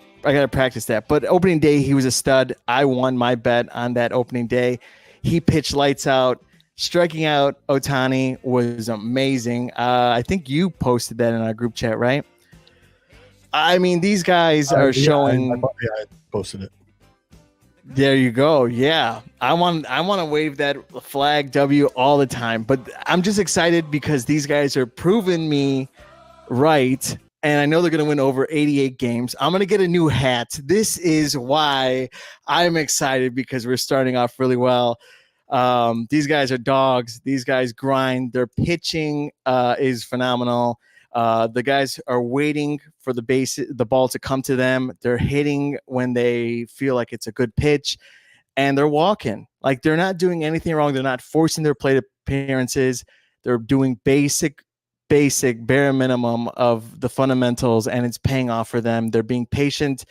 Speaker 6: practice that. But opening day, he was a stud. I won my bet on that opening day. He pitched lights out. Striking out Ohtani was amazing. I think you posted that in our group chat, right? I mean, these guys are showing.
Speaker 4: I posted it.
Speaker 6: There you go. Yeah. I want to wave that flag W all the time, but I'm just excited because these guys are proving me right. And I know they're going to win over 88 games. I'm going to get a new hat. This is why I'm excited because we're starting off really well. These guys are dogs. These guys grind. Their pitching is phenomenal. The guys are waiting for the ball to come to them. They're hitting when they feel like it's a good pitch, and they're walking. Like they're not doing anything wrong. They're not forcing their appearances. They're doing basic bare minimum of the fundamentals, and it's paying off for them. They're being patient.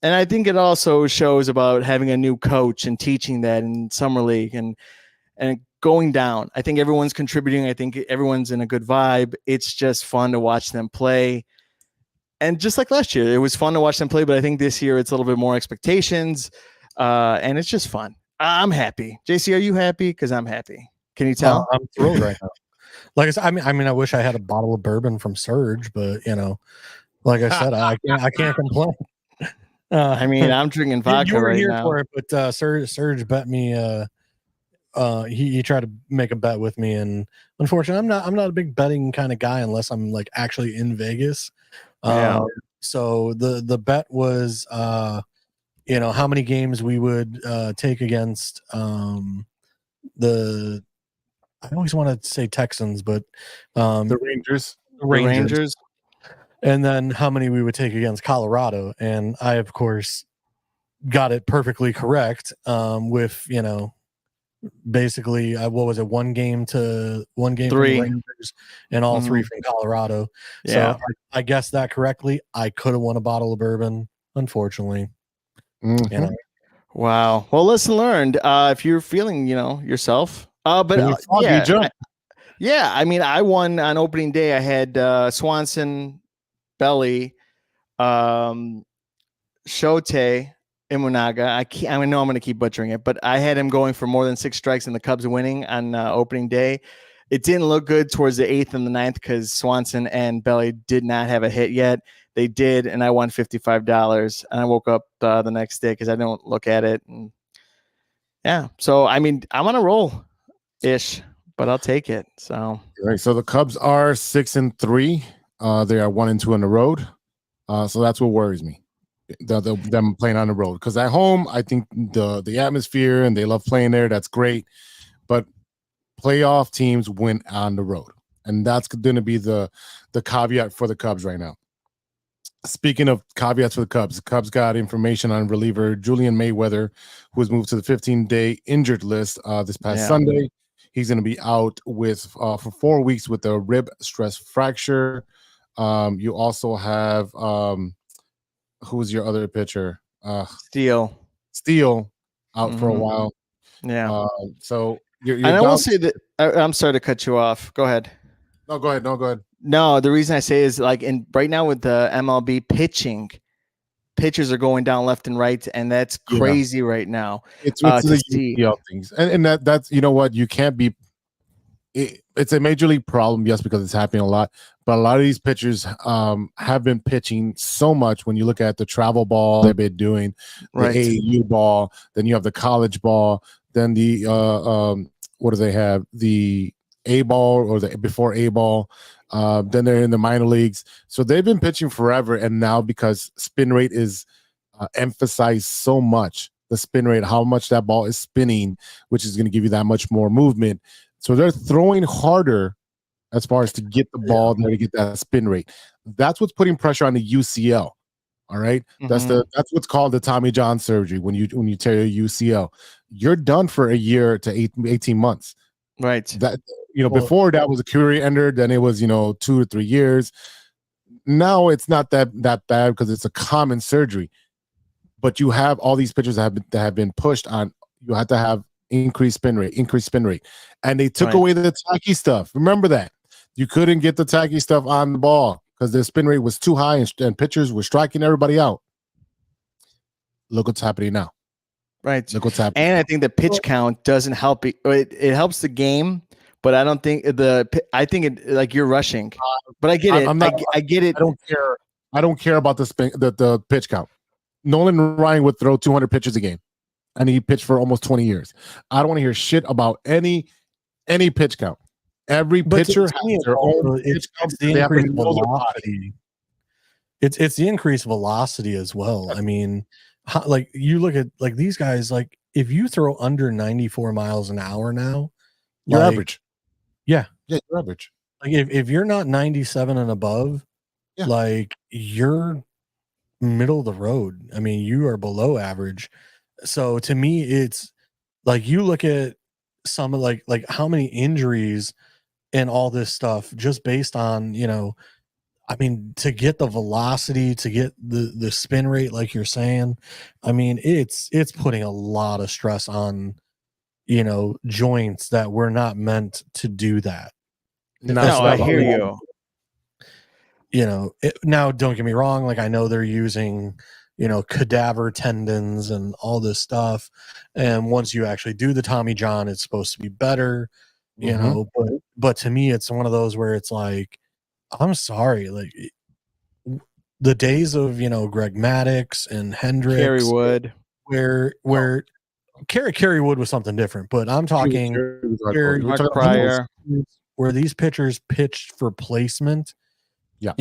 Speaker 6: And I think it also shows about having a new coach and teaching that in summer league and going down. I think everyone's contributing. I think everyone's in a good vibe. It's just fun to watch them play. And just like last year, it was fun to watch them play, but I think this year it's a little bit more expectations. And it's just fun. I'm happy. JC, are you happy? Because I'm happy. Can you tell?
Speaker 4: I'm thrilled right now. Like I said, I mean, I wish I had a bottle of bourbon from Surge, but like I said, I can't complain.
Speaker 6: I mean, I'm drinking vodka
Speaker 4: you were
Speaker 6: right
Speaker 4: here
Speaker 6: now.
Speaker 4: for it, but Surge bet me. He tried to make a bet with me, and unfortunately, I'm not a big betting kind of guy unless I'm like actually in Vegas. So the bet was, how many games we would take against the. I always want to say Texans, but
Speaker 3: The Rangers.
Speaker 6: Rangers.
Speaker 4: And then how many we would take against Colorado. And I, of course, got it perfectly correct with, basically, what was it? One game from the Rangers and all three from Colorado.
Speaker 6: Yeah.
Speaker 4: So I guessed that correctly. I could have won a bottle of bourbon, unfortunately.
Speaker 3: Mhm.
Speaker 6: Wow. Well, lesson learned. If you're feeling, yourself. Yeah. I mean, I won on opening day. I had Swanson, Belly, Shote, Imunaga. I know I'm going to keep butchering it, but I had him going for more than 6 strikes and the Cubs winning on opening day. It didn't look good towards the 8th and the 9th because Swanson and Belly did not have a hit yet. They did, and I won $55. And I woke up the next day because I don't look at it. And yeah, so I mean, I'm on a roll-ish, but I'll take it. So
Speaker 3: Right. So the Cubs are 6-3. They are 1-2 on the road. So that's what worries me. Them playing on the road. Because at home, I think the atmosphere and they love playing there. That's great. But playoff teams win on the road. And that's going to be the caveat for the Cubs right now. Speaking of caveats for the Cubs got information on reliever Julian Mayweather, who was moved to the 15-day injured list this past Sunday. He's going to be out with for 4 weeks with a rib stress fracture. You also have who's your other pitcher?
Speaker 6: Steele
Speaker 3: out for a while.
Speaker 6: Yeah.
Speaker 3: So you're
Speaker 6: and I will say that I'm sorry to cut you off. Go ahead.
Speaker 3: No, go ahead.
Speaker 6: No, the reason I say is like right now with the MLB pitchers are going down left and right, and that's crazy right now.
Speaker 3: It's the UCL things, and that's you can't be. It's a major league problem, yes, because it's happening a lot. But a lot of these pitchers have been pitching so much. When you look at the travel ball they've been doing, the AAU ball, then you have the college ball, then the what do they have? The A ball or the before A ball. Then they're in the minor leagues. So they've been pitching forever. And now because spin rate is emphasized so much, the spin rate, how much that ball is spinning, which is going to give you that much more movement. So they're throwing harder as far as to get the ball there to get that spin rate. That's what's putting pressure on the UCL. All right. That's what's called the Tommy John surgery. When you tear your UCL, you're done for a year to 18 months.
Speaker 6: Right.
Speaker 3: That before that was a career ender, then it was 2 to 3 years. Now it's not that bad because it's a common surgery. But you have all these pitchers that have been pushed on. You have to have increased spin rate, and they took away the tacky stuff. Remember that you couldn't get the tacky stuff on the ball because the spin rate was too high, and pitchers were striking everybody out. Look what's happening now.
Speaker 6: Right.
Speaker 3: Look what's happening.
Speaker 6: And I think the pitch count doesn't help. It helps the game, but I don't think I think it like you're rushing. But I get it. I get it.
Speaker 3: I don't care about the pitch count. Nolan Ryan would throw 200 pitches a game, and he pitched for almost 20 years. I don't want to hear shit about any pitch count. Every pitcher has their own pitch count.
Speaker 4: It's the increased velocity. It's the increased velocity as well. I mean, like you look at like these guys, like if you throw under 94 miles an hour now,
Speaker 3: you're average.
Speaker 4: Yeah,
Speaker 3: you're average.
Speaker 4: Like if you're not 97 and above, like you're middle of the road. I mean, you are below average. So to me, it's like you look at some of like how many injuries and all this stuff just based on, I mean, to get the velocity, to get the spin rate, like you're saying, I mean, it's putting a lot of stress on, joints that were not meant to do that.
Speaker 6: No, I hear you.
Speaker 4: Now don't get me wrong. Like I know they're using, cadaver tendons and all this stuff. And once you actually do the Tommy John, it's supposed to be better, but to me, it's one of those where it's like, I'm sorry, like the days of, Greg Maddux and Hendricks,
Speaker 6: Kerry Wood,
Speaker 4: where Kerry Wood was something different, but I'm talking
Speaker 6: Mark Pryor,
Speaker 4: where these pitchers pitched for placement.
Speaker 3: Yeah.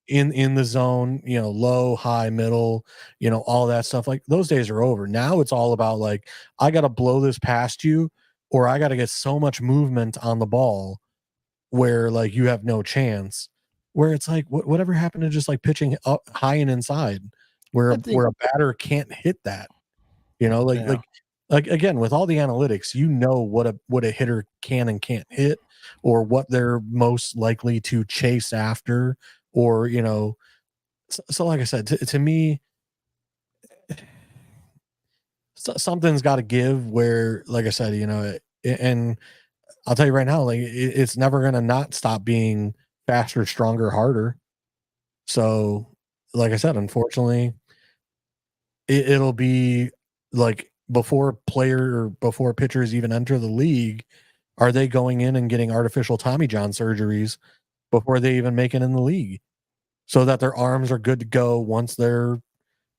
Speaker 4: In the zone, low, high, middle, all that stuff. Like those days are over. Now it's all about like, I got to blow this past you, or I got to get so much movement on the ball where like you have no chance. Where it's like, whatever happened to just like pitching up high and inside, where a batter can't hit that, like again, with all the analytics, what a hitter can and can't hit, or what they're most likely to chase after, or so like I said, to me, something's got to give. Where, like I said, and I'll tell you right now, like it's never gonna not stop being faster, stronger, harder. So, like I said, unfortunately, it'll be like before pitchers even enter the league, are they going in and getting artificial Tommy John surgeries before they even make it in the league, so that their arms are good to go once they're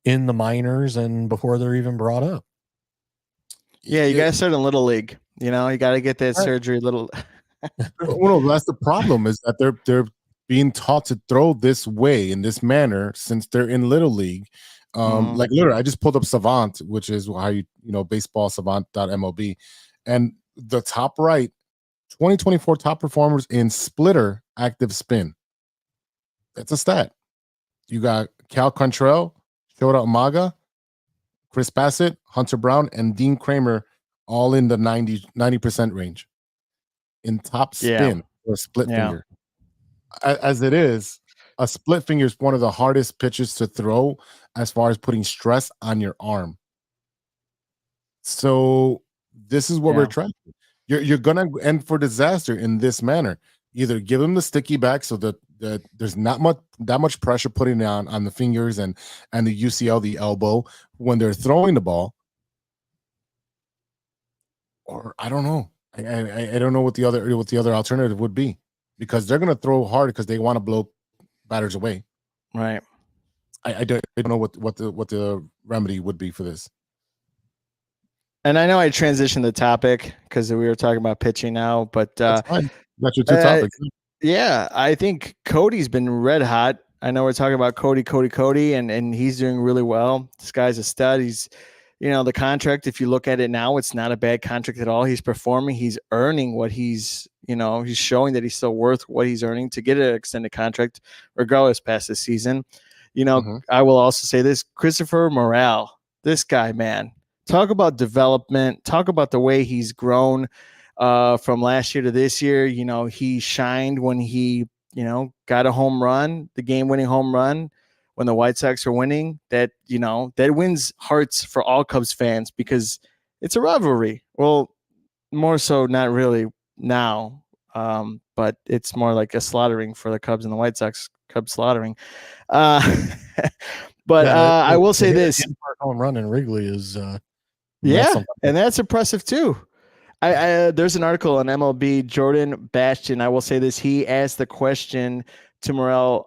Speaker 4: in the minors and before they're even brought up?
Speaker 6: Yeah, you got to start in little league. You got to get that surgery. Little.
Speaker 3: Well, that's the problem, is that they're being taught to throw this way in this manner since they're in little league. Like literally, I just pulled up Savant, which is how baseball savant.mob, and the top right 2024 top performers in splitter active spin. That's a stat. You got Cal Quantrill, Shota Umaga, Chris Bassett, Hunter Brown, and Dean Kramer, all in the 90% range in top spin for a split finger. As it is, a split finger is one of the hardest pitches to throw as far as putting stress on your arm. So this is what we're trying. You're gonna end for disaster in this manner. Either give them the sticky back so that there's not that much pressure putting on the fingers and the UCL, the elbow, when they're throwing the ball. Or I don't know. I don't know what the other alternative would be, because they're gonna throw hard because they want to blow batters away.
Speaker 6: Right.
Speaker 3: I don't know what the remedy would be for this.
Speaker 6: And I know I transitioned the topic because we were talking about pitching now, but
Speaker 3: that's fine. That's your two topics.
Speaker 6: Yeah, I think Cody's been red hot. I know we're talking about Cody, and he's doing really well. This guy's a stud. He's, the contract, if you look at it now, it's not a bad contract at all. He's performing. He's earning what he's showing that he's still worth what he's earning to get an extended contract, regardless past this season. I will also say this, Christopher Morel, this guy, man, talk about development, talk about the way he's grown from last year to this year. He shined when he, got a home run, the game-winning home run when the White Sox are winning. That, that wins hearts for all Cubs fans because it's a rivalry. Well, more so not really now, but it's more like a slaughtering for the Cubs and the White Sox. Cubs slaughtering. But I will say this:
Speaker 4: home run in Wrigley is
Speaker 6: and that's impressive too. There's an article on MLB. Jordan Bastion, I will say this: he asked the question to Morel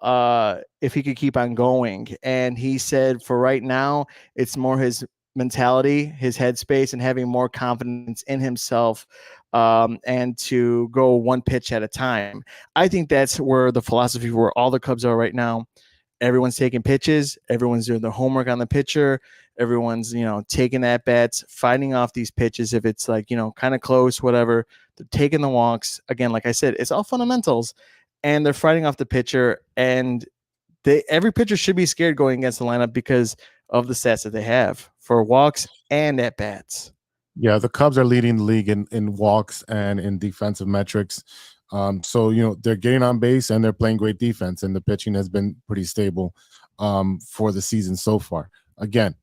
Speaker 6: if he could keep on going, and he said, for right now, it's more his mentality, his headspace, and having more confidence in himself, and to go one pitch at a time. I think that's where the philosophy where all the Cubs are right now. Everyone's taking pitches. Everyone's doing their homework on the pitcher. Everyone's, taking at bats, fighting off these pitches. If it's like, kind of close, whatever, they're taking the walks. Again, like I said, it's all fundamentals, and they're fighting off the pitcher. And every pitcher should be scared going against the lineup because of the stats that they have for walks and at bats.
Speaker 3: Yeah, the Cubs are leading the league in walks and in defensive metrics. So they're getting on base and they're playing great defense, and the pitching has been pretty stable for the season so far. Again,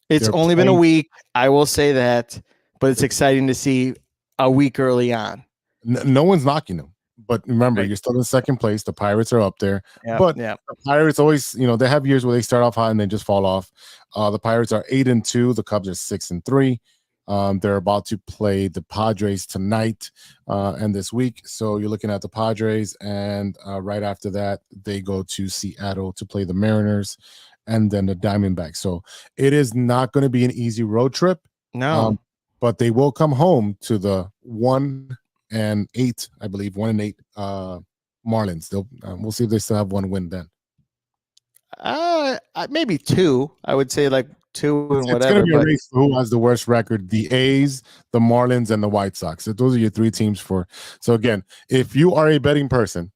Speaker 6: it's only been a week. I will say that, but it's exciting to see a week early on.
Speaker 3: No one's knocking them, but remember,
Speaker 6: Right.
Speaker 3: you're still in second place. The Pirates are up there,
Speaker 6: Yeah,
Speaker 3: but
Speaker 6: yeah.
Speaker 3: the Pirates always, they have years where they start off hot and then just fall off. The Pirates are 8-2. The Cubs are 6-3. They're about to play the Padres tonight and this week. So you're looking at the Padres, and right after that, they go to Seattle to play the Mariners and then the Diamondbacks. So it is not going to be an easy road trip.
Speaker 6: No.
Speaker 3: But they will come home to the 1-8, I believe, 1-8 Marlins. We'll see if they still have one win then.
Speaker 6: Maybe two. I would say like two and
Speaker 3: It's
Speaker 6: whatever.
Speaker 3: going to be a race for who has the worst record: the A's, the Marlins, and the White Sox. So those are your three teams for. So again, if you are a betting person,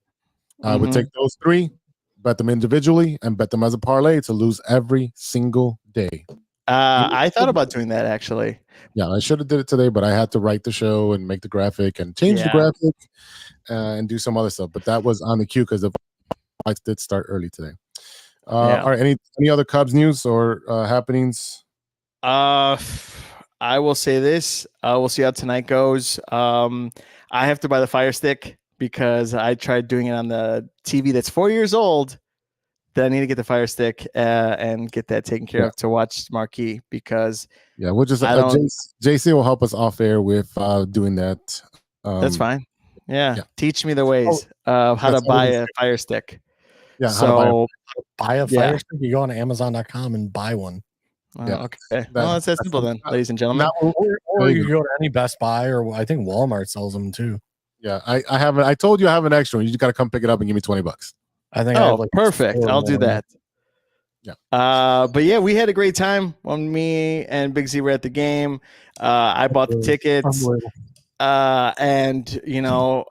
Speaker 3: I would take those three, bet them individually, and bet them as a parlay to lose every single day.
Speaker 6: I thought about doing that actually.
Speaker 3: Yeah, I should have did it today, but I had to write the show and make the graphic and change the graphic and do some other stuff. But that was on the queue because the fights did start early today. All right, any other Cubs news or happenings?
Speaker 6: I will say this. We'll see how tonight goes. I have to buy the Fire Stick because I tried doing it on the TV that's 4 years old. Then I need to get the Fire Stick and get that taken care of to watch Marquee because
Speaker 3: we'll just JC will help us off air with doing that.
Speaker 6: That's fine. Yeah. Teach me the ways of how to buy a Fire Stick.
Speaker 3: Yeah,
Speaker 6: so
Speaker 4: buy a Fire Stick. You go on Amazon.com and buy one.
Speaker 6: Okay. Well, that's that simple then, ladies and gentlemen.
Speaker 4: Or you go to any Best Buy, or I think Walmart sells them too.
Speaker 3: Yeah, I have. I told you I have an extra one. You just got to come pick it up and give me $20.
Speaker 4: I think.
Speaker 6: Perfect. I'll do that.
Speaker 3: Yeah.
Speaker 6: But yeah, we had a great time when me and Big Z were at the game. I bought the tickets. And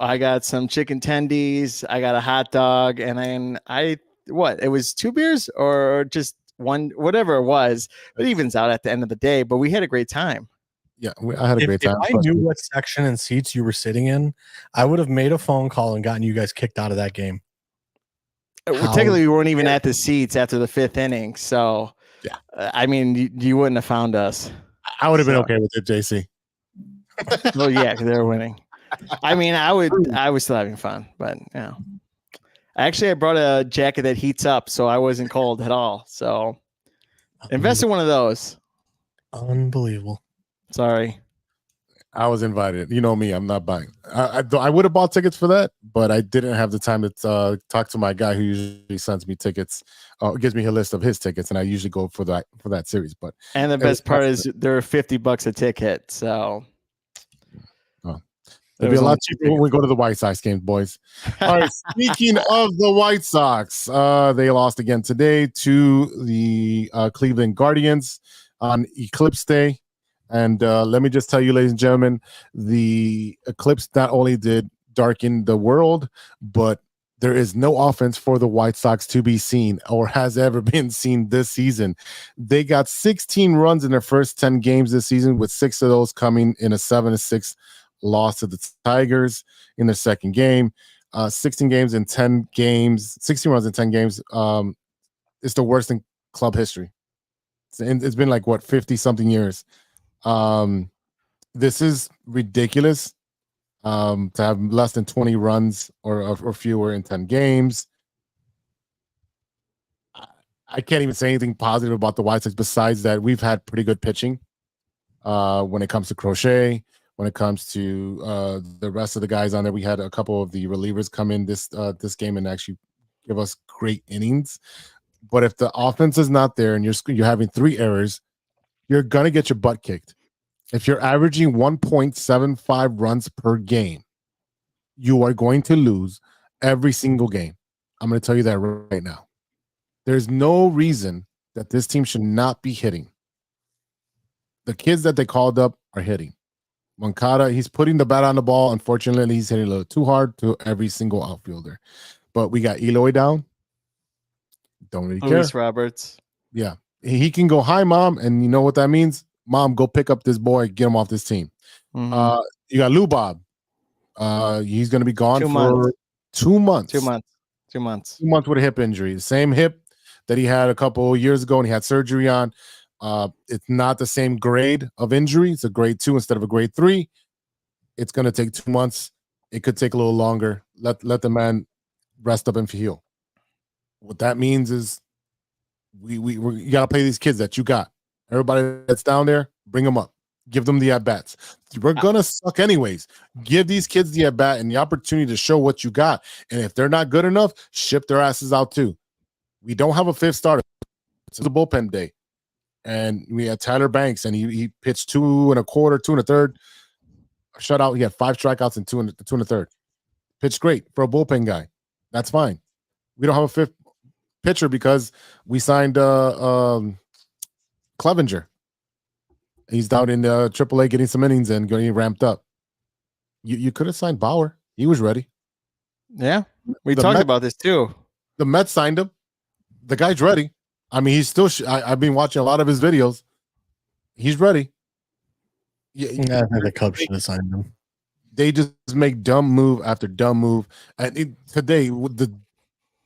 Speaker 6: I got some chicken tendies. I got a hot dog, and then it was 2 beers or just one, whatever it was. It evens out at the end of the day. But we had a great time.
Speaker 3: Yeah, I had a great time.
Speaker 4: If I knew what section and seats you were sitting in, I would have made a phone call and gotten you guys kicked out of that game.
Speaker 6: Technically, we weren't even at the seats after the 5th inning. So, I mean, you wouldn't have found us.
Speaker 3: I would have been okay with it, JC.
Speaker 6: Well, yeah, because they were winning. I mean, I was still having fun, but actually, I brought a jacket that heats up, so I wasn't cold at all. So, invest in one of those.
Speaker 4: Unbelievable.
Speaker 6: Sorry.
Speaker 3: I was invited. You know me, I'm not buying. I would have bought tickets for that, but I didn't have the time to talk to my guy who usually sends me tickets, gives me a list of his tickets, and I usually go for that series. But
Speaker 6: the best part is they're $50 a ticket, so
Speaker 3: it'll be a lot cheaper when we go to the White Sox games, boys. All right. Speaking of the White Sox, they lost again today to the Cleveland Guardians on Eclipse Day. And let me just tell you, ladies and gentlemen, the eclipse not only did darken the world, but there is no offense for the White Sox to be seen or has ever been seen this season. They got 16 runs in their first 10 games this season, with 6 of those coming in a 7-6 loss to the Tigers in their second game. 16 runs in 10 games. It's the worst in club history. It's been like 50 something years. This is ridiculous. To have less than 20 runs or fewer in 10 games. I can't even say anything positive about the White Sox besides that we've had pretty good pitching when it comes to Crochet, when it comes to the rest of the guys on there. We had a couple of the relievers come in this game and actually give us great innings. But if the offense is not there and you're having 3 errors, you're going to get your butt kicked. If you're averaging 1.75 runs per game, you are going to lose every single game. I'm going to tell you that right now. There's no reason that this team should not be hitting. The kids that they called up are hitting. Moncada, he's putting the bat on the ball. Unfortunately, he's hitting a little too hard to every single outfielder. But we got Eloy down. Don't really care.
Speaker 6: Luis Roberts.
Speaker 3: Yeah. He can go, hi, mom. And you know what that means? Mom, go pick up this boy, get him off this team.
Speaker 6: Mhm.
Speaker 3: You got Lou Bob. He's going to be gone
Speaker 6: 2
Speaker 3: for
Speaker 6: months.
Speaker 3: 2 months.
Speaker 6: 2 months. 2 months.
Speaker 3: 2 months with a hip injury. The same hip that he had a couple years ago and he had surgery on. It's not the same grade of injury. It's a grade 2 instead of a grade 3. It's going to take 2 months. It could take a little longer. Let the man rest up and heal. What that means is you got to play these kids that you got. Everybody that's down there, bring them up. Give them the at-bats. We're going to suck anyways. Give these kids the at-bat and the opportunity to show what you got. And if they're not good enough, ship their asses out too. We don't have a fifth starter. It's a bullpen day. And we had Tyler Banks, and he pitched 2 1/4, 2 1/3. Shutout. He had 5 strikeouts and 2 1/3. Pitched great for a bullpen guy. That's fine. We don't have a fifth pitcher because we signed Clevenger. He's down in AAA getting some innings and getting ramped up. You could have signed Bauer. He was ready.
Speaker 6: Yeah, we talked about this too.
Speaker 3: The Mets signed him. The guy's ready. I mean, he's still. I've been watching a lot of his videos. He's ready.
Speaker 4: Yeah, I think the Cubs should have signed him.
Speaker 3: They just make dumb move after dumb move. And today, with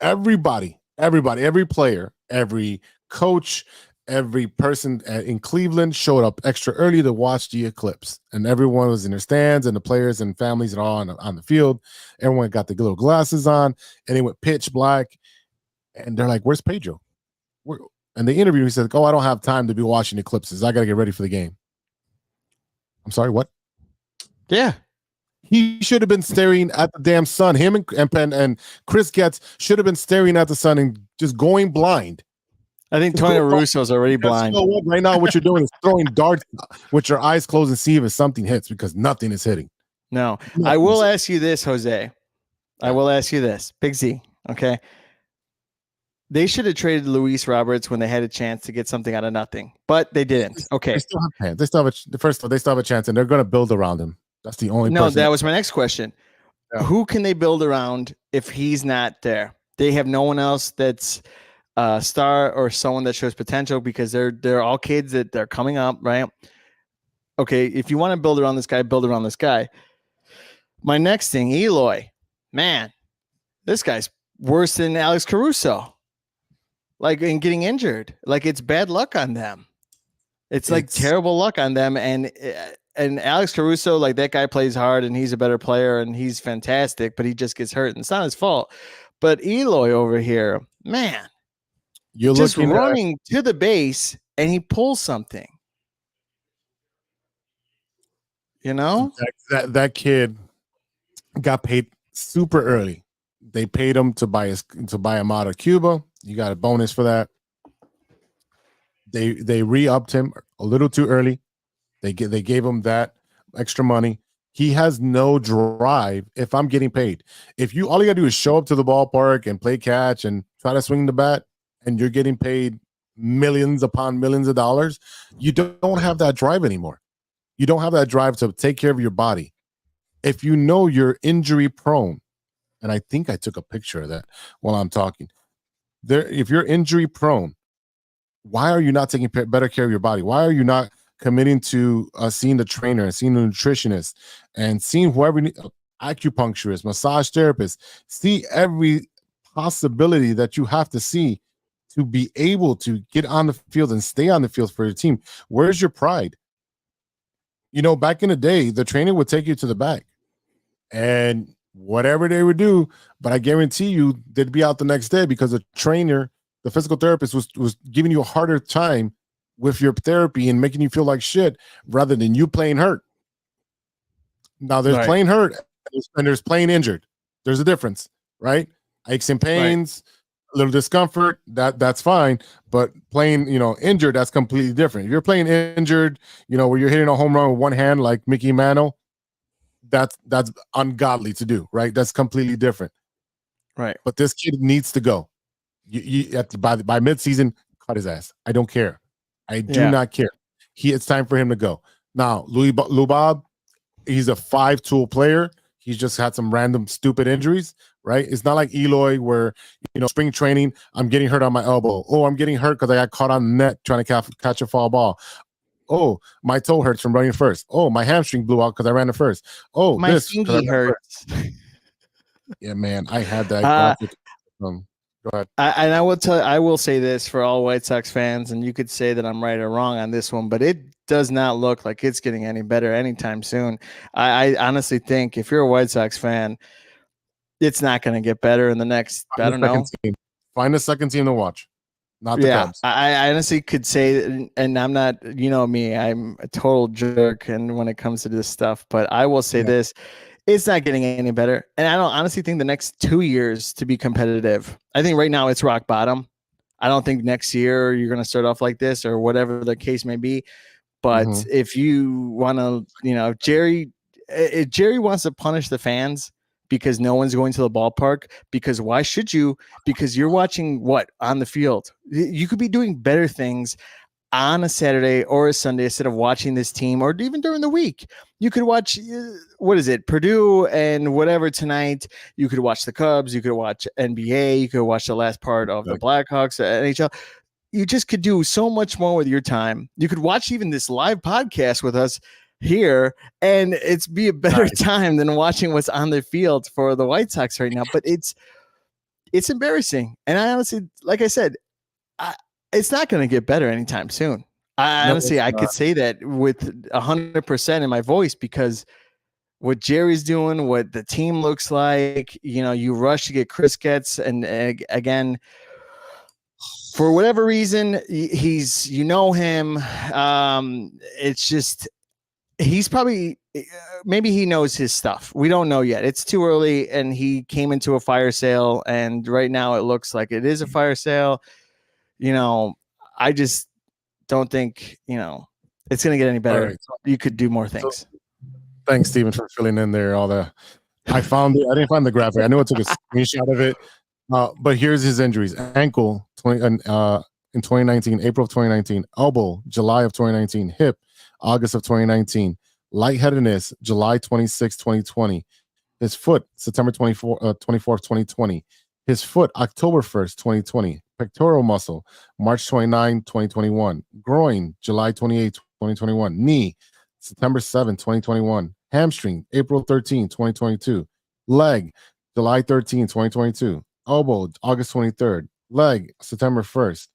Speaker 3: everybody, every player, every coach, every person in Cleveland showed up extra early to watch the Eclipse, and everyone was in their stands, and the players and families and all on the field. Everyone got the little glasses on, and they went pitch black, and they're like, "Where's Pedro?" And the interview, he said, "Oh, I don't have time to be watching eclipses. I got to get ready for the game." I'm sorry, what?
Speaker 6: Yeah.
Speaker 3: He should have been staring at the damn sun. Him and Chris Getz should have been staring at the sun and just going blind.
Speaker 6: I think Tony Russo's already blind.
Speaker 3: So right now, what you're doing is throwing darts with your eyes closed and see if something hits, because nothing is hitting.
Speaker 6: No. I will ask you this, Jose. I will ask you this. Big Z, okay? They should have traded Luis Roberts when they had a chance to get something out of nothing, but they didn't. Okay.
Speaker 3: They still have first of all, they still have a chance, and they're going to build around him. That's the only person.
Speaker 6: That was my next question. Yeah. Who can they build around if he's not there? They have no one else that's a star or someone that shows potential, because they're all kids that they're coming up, right? Okay, if you want to build around this guy, build around this guy. My next thing, Eloy. Man, this guy's worse than Alex Caruso. Like, in getting injured. Like, it's bad luck on them. It's like terrible luck on them. And Alex Caruso, like, that guy plays hard and he's a better player and he's fantastic, but he just gets hurt and it's not his fault. But Eloy over here, man, you're just running to the base and he pulls something. You know?
Speaker 3: That kid got paid super early. They paid him to buy him out of Cuba. You got a bonus for that. They re-upped him a little too early. They gave him that extra money. He has no drive. If I'm getting paid, all you gotta do is show up to the ballpark and play catch and try to swing the bat, and you're getting paid millions upon millions of dollars, you don't have that drive anymore. You don't have that drive to take care of your body. If you know you're injury prone, and I think I took a picture of that while I'm talking. If you're injury prone, why are you not taking better care of your body? Why are you not committing to seeing the trainer and seeing the nutritionist and seeing whoever, acupuncturist, massage therapist, see every possibility that you have to see to be able to get on the field and stay on the field for your team? Where's your pride? You know, back in the day, the trainer would take you to the back and whatever they would do, but I guarantee you they'd be out the next day because the trainer, the physical therapist was giving you a harder time with your therapy and making you feel like shit rather than you playing hurt. Now there's playing hurt and there's playing injured. There's a difference, right? Aches and pains, a little discomfort, that's fine, but playing, injured, that's completely different. If you're playing injured, where you're hitting a home run with one hand like Mickey Mantle, that's ungodly to do, right? That's completely different.
Speaker 6: Right.
Speaker 3: But this kid needs to go. You have to, by midseason, cut his ass. I don't care. I do not care. It's time for him to go. Now, Lou Bob, he's a 5-tool player. He's just had some random stupid injuries, right? It's not like Eloy where, spring training, I'm getting hurt on my elbow. Oh, I'm getting hurt because I got caught on the net trying to catch a foul ball. Oh, my toe hurts from running first. Oh, my hamstring blew out because I ran it first. Oh,
Speaker 6: My
Speaker 3: this 'cause I
Speaker 6: thingy
Speaker 3: ran
Speaker 6: hurts.
Speaker 3: Yeah, man, I had that. Graphic. Go ahead.
Speaker 6: I will say this for all White Sox fans, and you could say that I'm right or wrong on this one, but it does not look like it's getting any better anytime soon. I honestly think if you're a White Sox fan, it's not going to get better in the next. I don't know.
Speaker 3: Find a second team to watch. Not the Cubs.
Speaker 6: I honestly could say, and I'm not, you know me, I'm a total jerk, and when it comes to this stuff, but I will say this. It's not getting any better. And I don't honestly think the next 2 years to be competitive. I think right now it's rock bottom. I don't think next year you're going to start off like this or whatever the case may be. But if you want to, if Jerry wants to punish the fans because no one's going to the ballpark, because why should you? Because you're watching what on the field. You could be doing better things on a Saturday or a Sunday instead of watching this team, or even during the week. You could watch, what is it, Purdue and whatever tonight. You could watch the Cubs. You could watch NBA. You could watch the last part of the Blackhawks, NHL. You just could do so much more with your time. You could watch even this live podcast with us here, and it's be a better time than watching what's on the field for the White Sox right now. But it's embarrassing. And I honestly, like I said, it's not going to get better anytime soon. Honestly, I could say that with 100% in my voice, because what Jerry's doing, what the team looks like, you rush to get Chris Getz, and again, for whatever reason, he's, him. It's just, he's probably, maybe he knows his stuff. We don't know yet. It's too early, and he came into a fire sale, and right now it looks like it is a fire sale. I just don't think, it's going to get any better.
Speaker 3: Right.
Speaker 6: You could do more things.
Speaker 3: So, thanks, Steven, for filling in there. I found it. I didn't find the graphic. I knew I took a screenshot of it. But here's his injuries: ankle in 2019, April of 2019; elbow, July of 2019; hip, August of 2019; lightheadedness, July 26, 2020; his foot, September 24th, 2020; his foot, October 1st, 2020; pectoral muscle, March 29, 2021; groin, July 28, 2021; knee, September 7, 2021; hamstring, April 13, 2022; leg, July 13, 2022; elbow, August 23rd; leg, September 1st;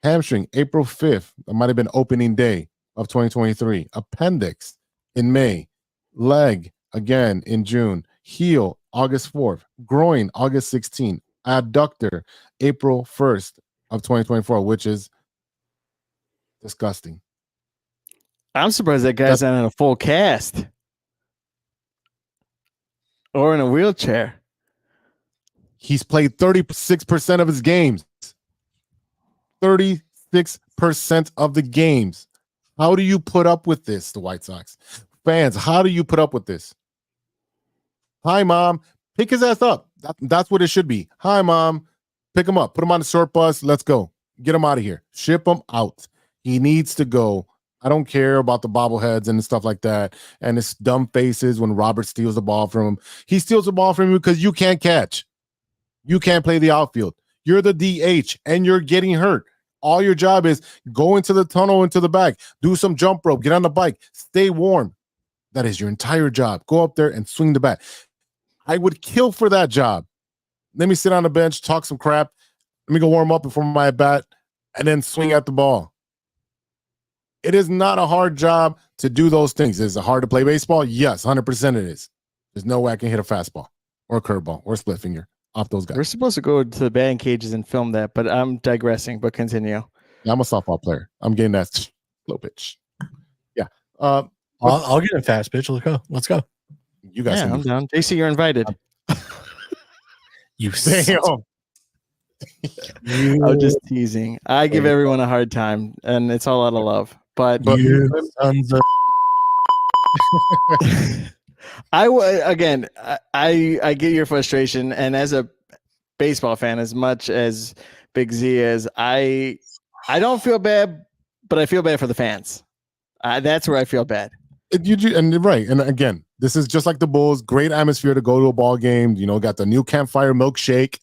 Speaker 3: hamstring, April 5th. That might have been opening day of 2023. Appendix in May; leg again in June; heel, August 4th; groin, August 16th; adductor, April 1st of 2024, which is disgusting.
Speaker 6: I'm surprised that guy's not in a full cast or in a wheelchair.
Speaker 3: He's played 36% of his games. 36% of the games. How do you put up with this, the White Sox fans? How do you put up with this? Hi, Mom. Pick his ass up. That's what it should be. Hi, Mom. Pick him up. Put him on the short bus. Let's go. Get him out of here. Ship him out. He needs to go. I don't care about the bobbleheads and stuff like that and his dumb faces when Robert steals the ball from him. He steals the ball from you because you can't catch. You can't play the outfield. You're the DH and you're getting hurt. All your job is go into the tunnel, into the back, do some jump rope, get on the bike, stay warm. That is your entire job. Go up there and swing the bat. I would kill for that job. Let me sit on the bench, talk some crap. Let me go warm up before my bat and then swing at the ball. It is not a hard job to do those things. Is it hard to play baseball? Yes, 100% it is. There's no way I can hit a fastball or a curveball or a split finger off those guys.
Speaker 6: We're supposed to go to the batting cages and film that, but I'm digressing, but continue.
Speaker 3: Yeah, I'm a softball player. I'm getting that slow pitch. Yeah.
Speaker 4: I'll get a fast pitch. Let's go.
Speaker 3: You guys.
Speaker 6: Yeah, I'm down. JC, you're invited.
Speaker 3: You damn.
Speaker 6: I'm just teasing. I give everyone a hard time, and it's all out of love. But
Speaker 4: you sons of
Speaker 6: I get your frustration, and as a baseball fan, as much as Big Z is, I don't feel bad, but I feel bad for the fans. That's where I feel bad.
Speaker 3: And right, and again, this is just like the Bulls. Great atmosphere to go to a ball game. Got the new campfire milkshake.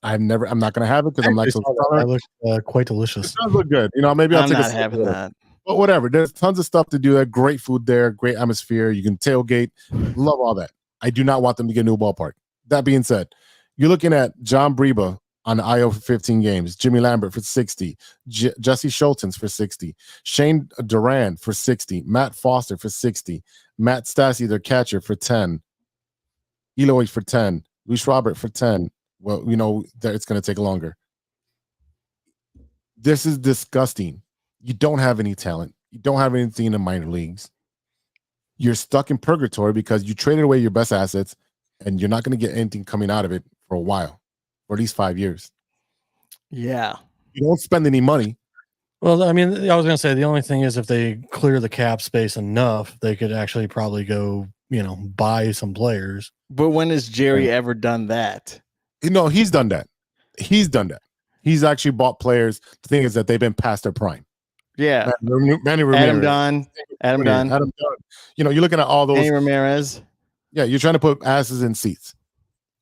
Speaker 3: I'm not gonna have it because I'm like so.
Speaker 4: That looks quite delicious.
Speaker 3: It does look good. Maybe I'll
Speaker 6: I'm
Speaker 3: take
Speaker 6: not
Speaker 3: a
Speaker 6: having that.
Speaker 3: But whatever. There's tons of stuff to do there. Great food there. Great atmosphere. You can tailgate. Love all that. I do not want them to get a new ballpark. That being said, you're looking at John Breba on the IO for 15 games, Jimmy Lambert for 60, Jesse Schultens for 60, Shane Duran for 60, Matt Foster for 60, Matt Stassi, their catcher, for 10, Eloy for 10, Luis Robert for 10. Well, you know that it's going to take longer. This is disgusting. You don't have any talent. You don't have anything in the minor leagues. You're stuck in purgatory because you traded away your best assets and you're not going to get anything coming out of it for a while, for at least 5 years.
Speaker 6: Yeah.
Speaker 3: You don't spend any money.
Speaker 4: Well, I mean, I was going to say the only thing is if they clear the cap space enough, they could actually probably go, buy some players.
Speaker 6: But when has Jerry ever done that?
Speaker 3: No, he's done that. He's done that. He's actually bought players. The thing is that they've been past their prime.
Speaker 6: Yeah.
Speaker 3: Manny Ramirez.
Speaker 6: Adam Dunn.
Speaker 3: You're looking at all those.
Speaker 6: Manny Ramirez.
Speaker 3: Yeah, you're trying to put asses in seats.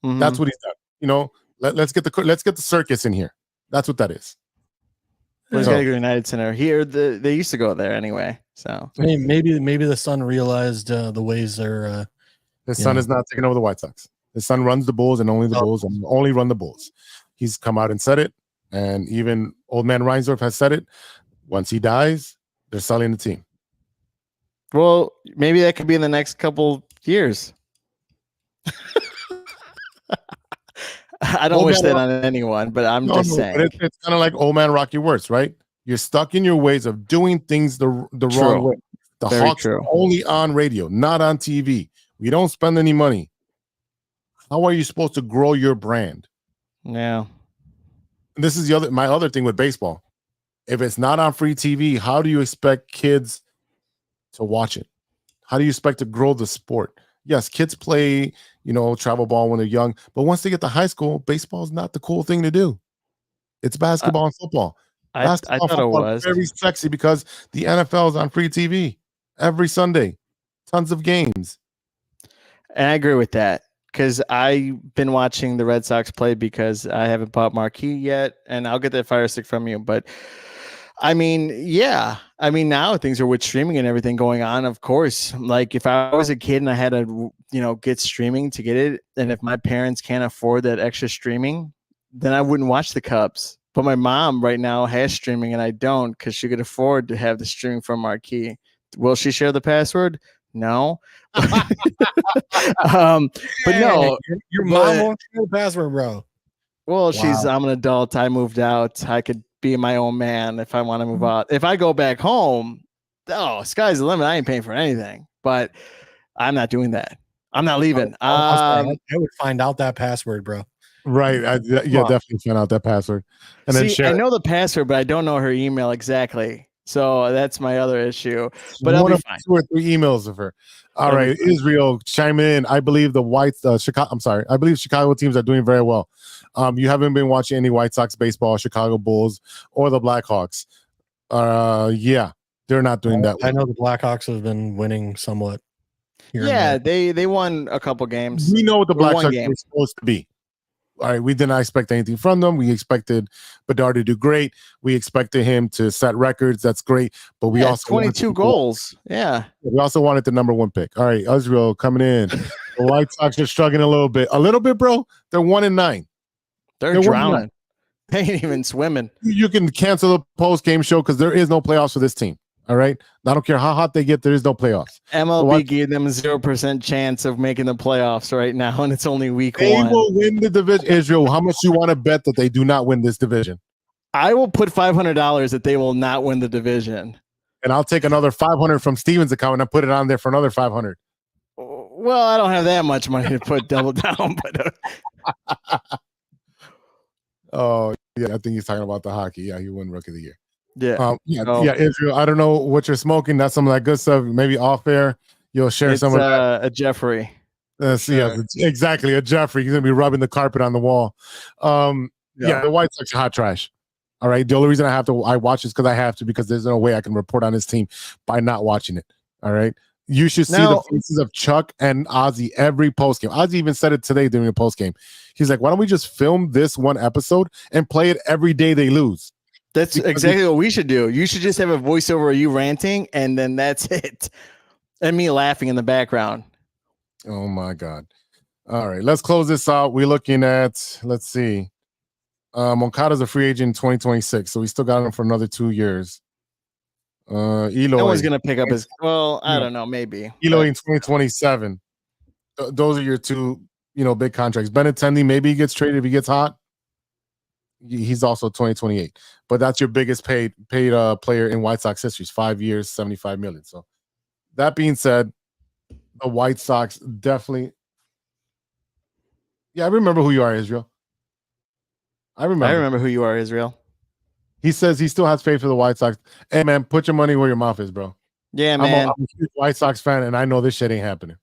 Speaker 6: Mm-hmm.
Speaker 3: That's what he's done. Let's get the circus in here. That's what that is.
Speaker 6: Where's Gallagher United Center? Here, they used to go there anyway. So
Speaker 4: maybe the son realized the ways they're.
Speaker 3: His son is not taking over the White Sox. His son runs the Bulls and only the Bulls and only run the Bulls. He's come out and said it, and even old man Reinsdorf has said it. Once he dies, they're selling the team.
Speaker 6: Well, maybe that could be in the next couple years. I don't wish that on anyone, but I'm just saying.
Speaker 3: But it's kind of like old man Rocky Wirtz, right? You're stuck in your ways of doing things the wrong way. The Hawks are only on radio, not on TV. We don't spend any money. How are you supposed to grow your brand?
Speaker 6: Yeah.
Speaker 3: And this is my other thing with baseball. If it's not on free TV, how do you expect kids to watch it? How do you expect to grow the sport? Yes, kids play, travel ball when they're young, but once they get to high school, baseball is not the cool thing to do. It's basketball and football.
Speaker 6: I thought it was
Speaker 3: very sexy because the NFL is on free TV every Sunday. Tons of games.
Speaker 6: And I agree with that because I've been watching the Red Sox play because I haven't bought Marquee yet, and I'll get that Fire Stick from you. But I mean, yeah. I mean, now things are with streaming and everything going on, of course. Like if I was a kid and I had to, get streaming to get it, and if my parents can't afford that extra streaming, then I wouldn't watch the Cubs. But my mom right now has streaming and I don't because she could afford to have the streaming from Marquee. Will she share the password? No. But no.
Speaker 4: Your mom won't share the password, bro.
Speaker 6: Well, I'm an adult. I moved out. I could be my own man if I want to move out. If I go back home, sky's the limit. I ain't paying for anything. But I'm not doing that. I'm not leaving.
Speaker 4: I would find out that password, bro.
Speaker 3: Right. Definitely find out that password. And then share.
Speaker 6: I know the password, but I don't know her email exactly. So that's my other issue. But
Speaker 3: one
Speaker 6: I'll
Speaker 3: of
Speaker 6: be fine.
Speaker 3: 2 or 3 emails of her. All right, Israel, chime in. I believe the I believe Chicago teams are doing very well. You haven't been watching any White Sox baseball, Chicago Bulls, or the Blackhawks. Yeah, they're not doing that well.
Speaker 4: I know the Blackhawks have been winning somewhat.
Speaker 6: Yeah, they won a couple games.
Speaker 3: We know what the Blackhawks were supposed to be. All right, we did not expect anything from them. We expected Bedard to do great. We expected him to set records. That's great. But we also
Speaker 6: 22 goals. Yeah.
Speaker 3: We also wanted the number 1 pick. All right, Israel coming in. The White Sox are struggling a little bit. A little bit, bro. They're 1-9.
Speaker 6: They're drowning. They ain't even swimming.
Speaker 3: You can cancel the post-game show because there is no playoffs for this team. All right. I don't care how hot they get. There is no playoffs.
Speaker 6: MLB gave them a 0% chance of making the playoffs right now, and it's only week 1.
Speaker 3: They will win the division. Israel, how much you want to bet that they do not win this division?
Speaker 6: I will put $500 that they will not win the division.
Speaker 3: And I'll take another $500 from Steven's account and I'll put it on there for another $500.
Speaker 6: Well, I don't have that much money to put double down, but
Speaker 3: oh yeah, I think he's talking about the hockey. Yeah, he won Rookie of the Year.
Speaker 6: Yeah.
Speaker 3: Yeah, Israel. I don't know what you're smoking. That's some of that good stuff. Maybe off air, you'll share some of that.
Speaker 6: A Jeffrey.
Speaker 3: Yeah, exactly. A Jeffrey. He's gonna be rubbing the carpet on the wall. Yeah, the White Sox are hot trash. All right. The only reason I watch is because I have to, because there's no way I can report on his team by not watching it. All right. You should see the faces of Chuck and Ozzy every post game. Ozzy even said it today during the post game. He's like, why don't we just film this one episode and play it every day they lose?
Speaker 6: That's exactly what we should do. You should just have a voiceover of you ranting, and then that's it. And me laughing in the background.
Speaker 3: Oh my God. All right, let's close this out. We're looking at, let's see. Moncada's a free agent in 2026, so we still got him for another 2 years. Eloy.
Speaker 6: No one's gonna pick up his. Well, I don't know, maybe.
Speaker 3: Eloy in 2027. Those are your two, big contracts. Benintendi, maybe he gets traded if he gets hot. He's also 2028, but that's your biggest paid player in White Sox history. 5 years, 75 million. So that being said, the White Sox definitely. Yeah, I remember who you are, Israel. I remember
Speaker 6: who you are, Israel.
Speaker 3: He says he still has faith for the White Sox. Hey man, put your money where your mouth is, bro.
Speaker 6: Yeah, man.
Speaker 3: I'm a huge White Sox fan, and I know this shit ain't happening.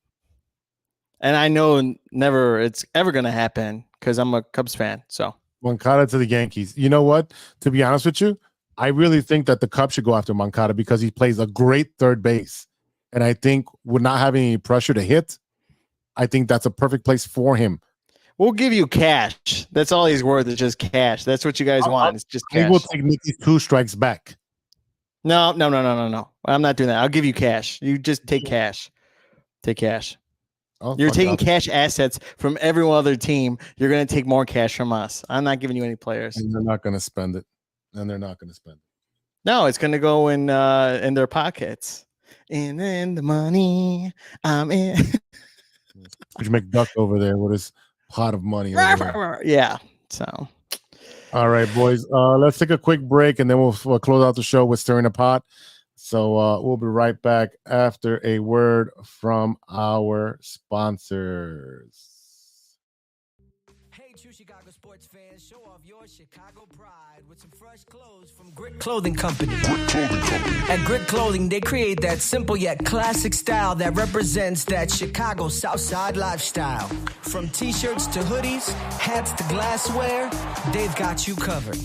Speaker 6: And I know never it's ever gonna happen because I'm a Cubs fan. So
Speaker 3: Moncada to the Yankees. You know what? To be honest with you, I really think that the Cubs should go after Moncada because he plays a great third base. And I think with not having any pressure to hit, I think that's a perfect place for him.
Speaker 6: We'll give you cash. That's all he's worth is just cash. That's what you guys want. It's just cash.
Speaker 3: He will take Mickey's 2 strikes back.
Speaker 6: No. I'm not doing that. I'll give you cash. You just take cash. Take cash.
Speaker 3: Oh,
Speaker 6: You're taking cash assets from every other team. You're going to take more cash from us. I'm not giving you any players.
Speaker 3: And they're not going to spend it.
Speaker 6: No, it's going to go in their pockets. And then the money I'm in.
Speaker 3: Which McDuck over there with his pot of money.
Speaker 6: Yeah. So.
Speaker 3: All right, boys. Let's take a quick break, and then we'll close out the show with Stirring the Pot. So we'll be right back after a word from our sponsors.
Speaker 7: Hey, true Chicago sports fans, show off your Chicago pride with some fresh clothes from Grit Clothing Company. At Grit Clothing, they create that simple yet classic style that represents that Chicago Southside lifestyle. From t-shirts to hoodies, hats to glassware, they've got you covered.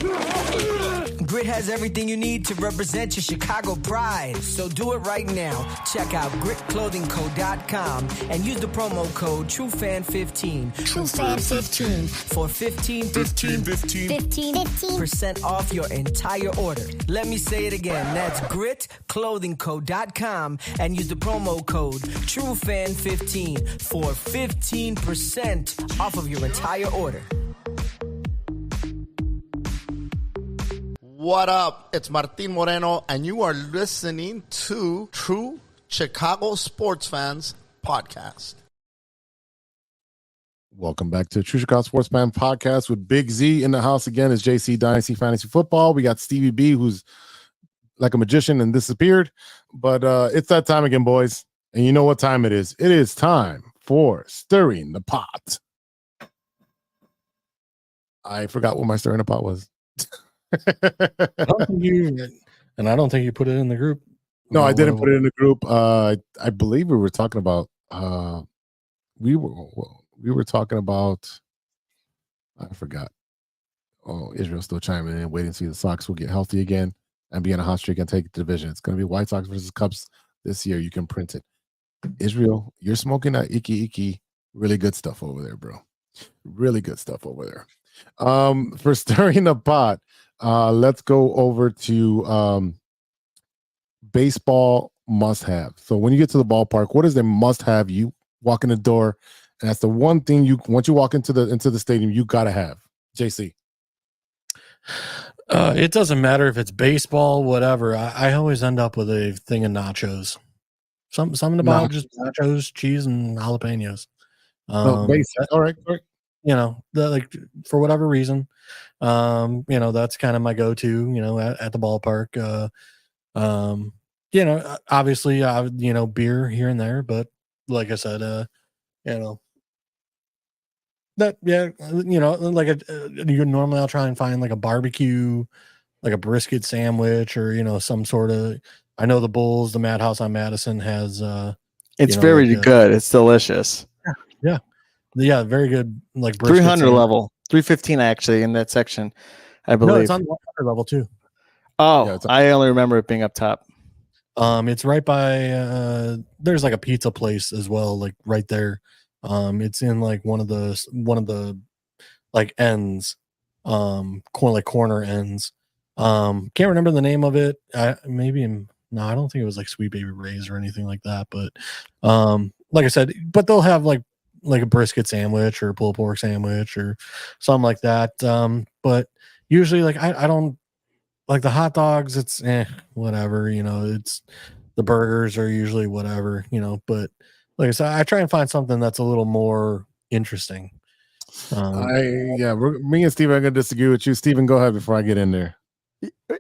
Speaker 7: Grit has everything you need to represent your Chicago pride. So do it right now. Check out gritclothingco.com and use the promo code TrueFan15.
Speaker 10: TrueFan15.
Speaker 7: For 15% off your entire order. Let me say it again. That's gritclothingco.com and use the promo code TrueFan15 for 15% off of your entire order.
Speaker 11: What up? It's Martin Moreno, and you are listening to True Chicago Sports Fans Podcast.
Speaker 3: Welcome back to True Chicago Sports Fan Podcast with Big Z in the house again. Is JC Dynasty Fantasy Football. We got Stevie B, who's like a magician and disappeared. But it's that time again, boys. And you know what time it is. It is time for Stirring the Pot. I forgot what my Stirring the Pot was.
Speaker 4: I don't think you put it in the group.
Speaker 3: No, I didn't put it in the group. I believe we were talking about we were talking about, I forgot. Oh, Israel's still chiming in, waiting to see the Sox will get healthy again and be on a hot streak and take the division. It's going to be White Sox versus Cubs this year. You can print it. Israel, you're smoking that icky. Really good stuff over there, bro. Really good stuff over there. For Stirring the Pot, let's go over to baseball must-have. So when you get to the ballpark, what is the must-have? You walk in the door, and that's the one thing once you walk into the stadium, you gotta have. JC.
Speaker 4: It doesn't matter if it's baseball, whatever. I always end up with a thing of nachos. Something about just nachos, cheese, and jalapenos.
Speaker 3: All right.
Speaker 4: For whatever reason, that's kind of my go-to. At the ballpark. Obviously, beer here and there, but like I said, normally I'll try and find like a barbecue, like a brisket sandwich, or some sort of. I know the Bulls, the Madhouse on Madison has.
Speaker 6: It's very good. It's delicious.
Speaker 4: Yeah, very good. Like
Speaker 6: 300 sandwich. Level, 315 actually in that section, I believe.
Speaker 4: No, it's on the 100 level too.
Speaker 6: Oh, yeah, I only remember it being up top.
Speaker 4: It's right by. There's like a pizza place as well, like right there. It's in like one of the like ends, corner ends. Can't remember the name of it. No, I don't think it was like Sweet Baby Ray's or anything like that. But like I said, but they'll have like a brisket sandwich or a pulled pork sandwich or something like that. But usually, like I don't like the hot dogs. It's whatever, it's the burgers are usually whatever, but like I said, I try and find something that's a little more interesting.
Speaker 3: Me and Steven are gonna disagree with you. Steven, go ahead before I get in there.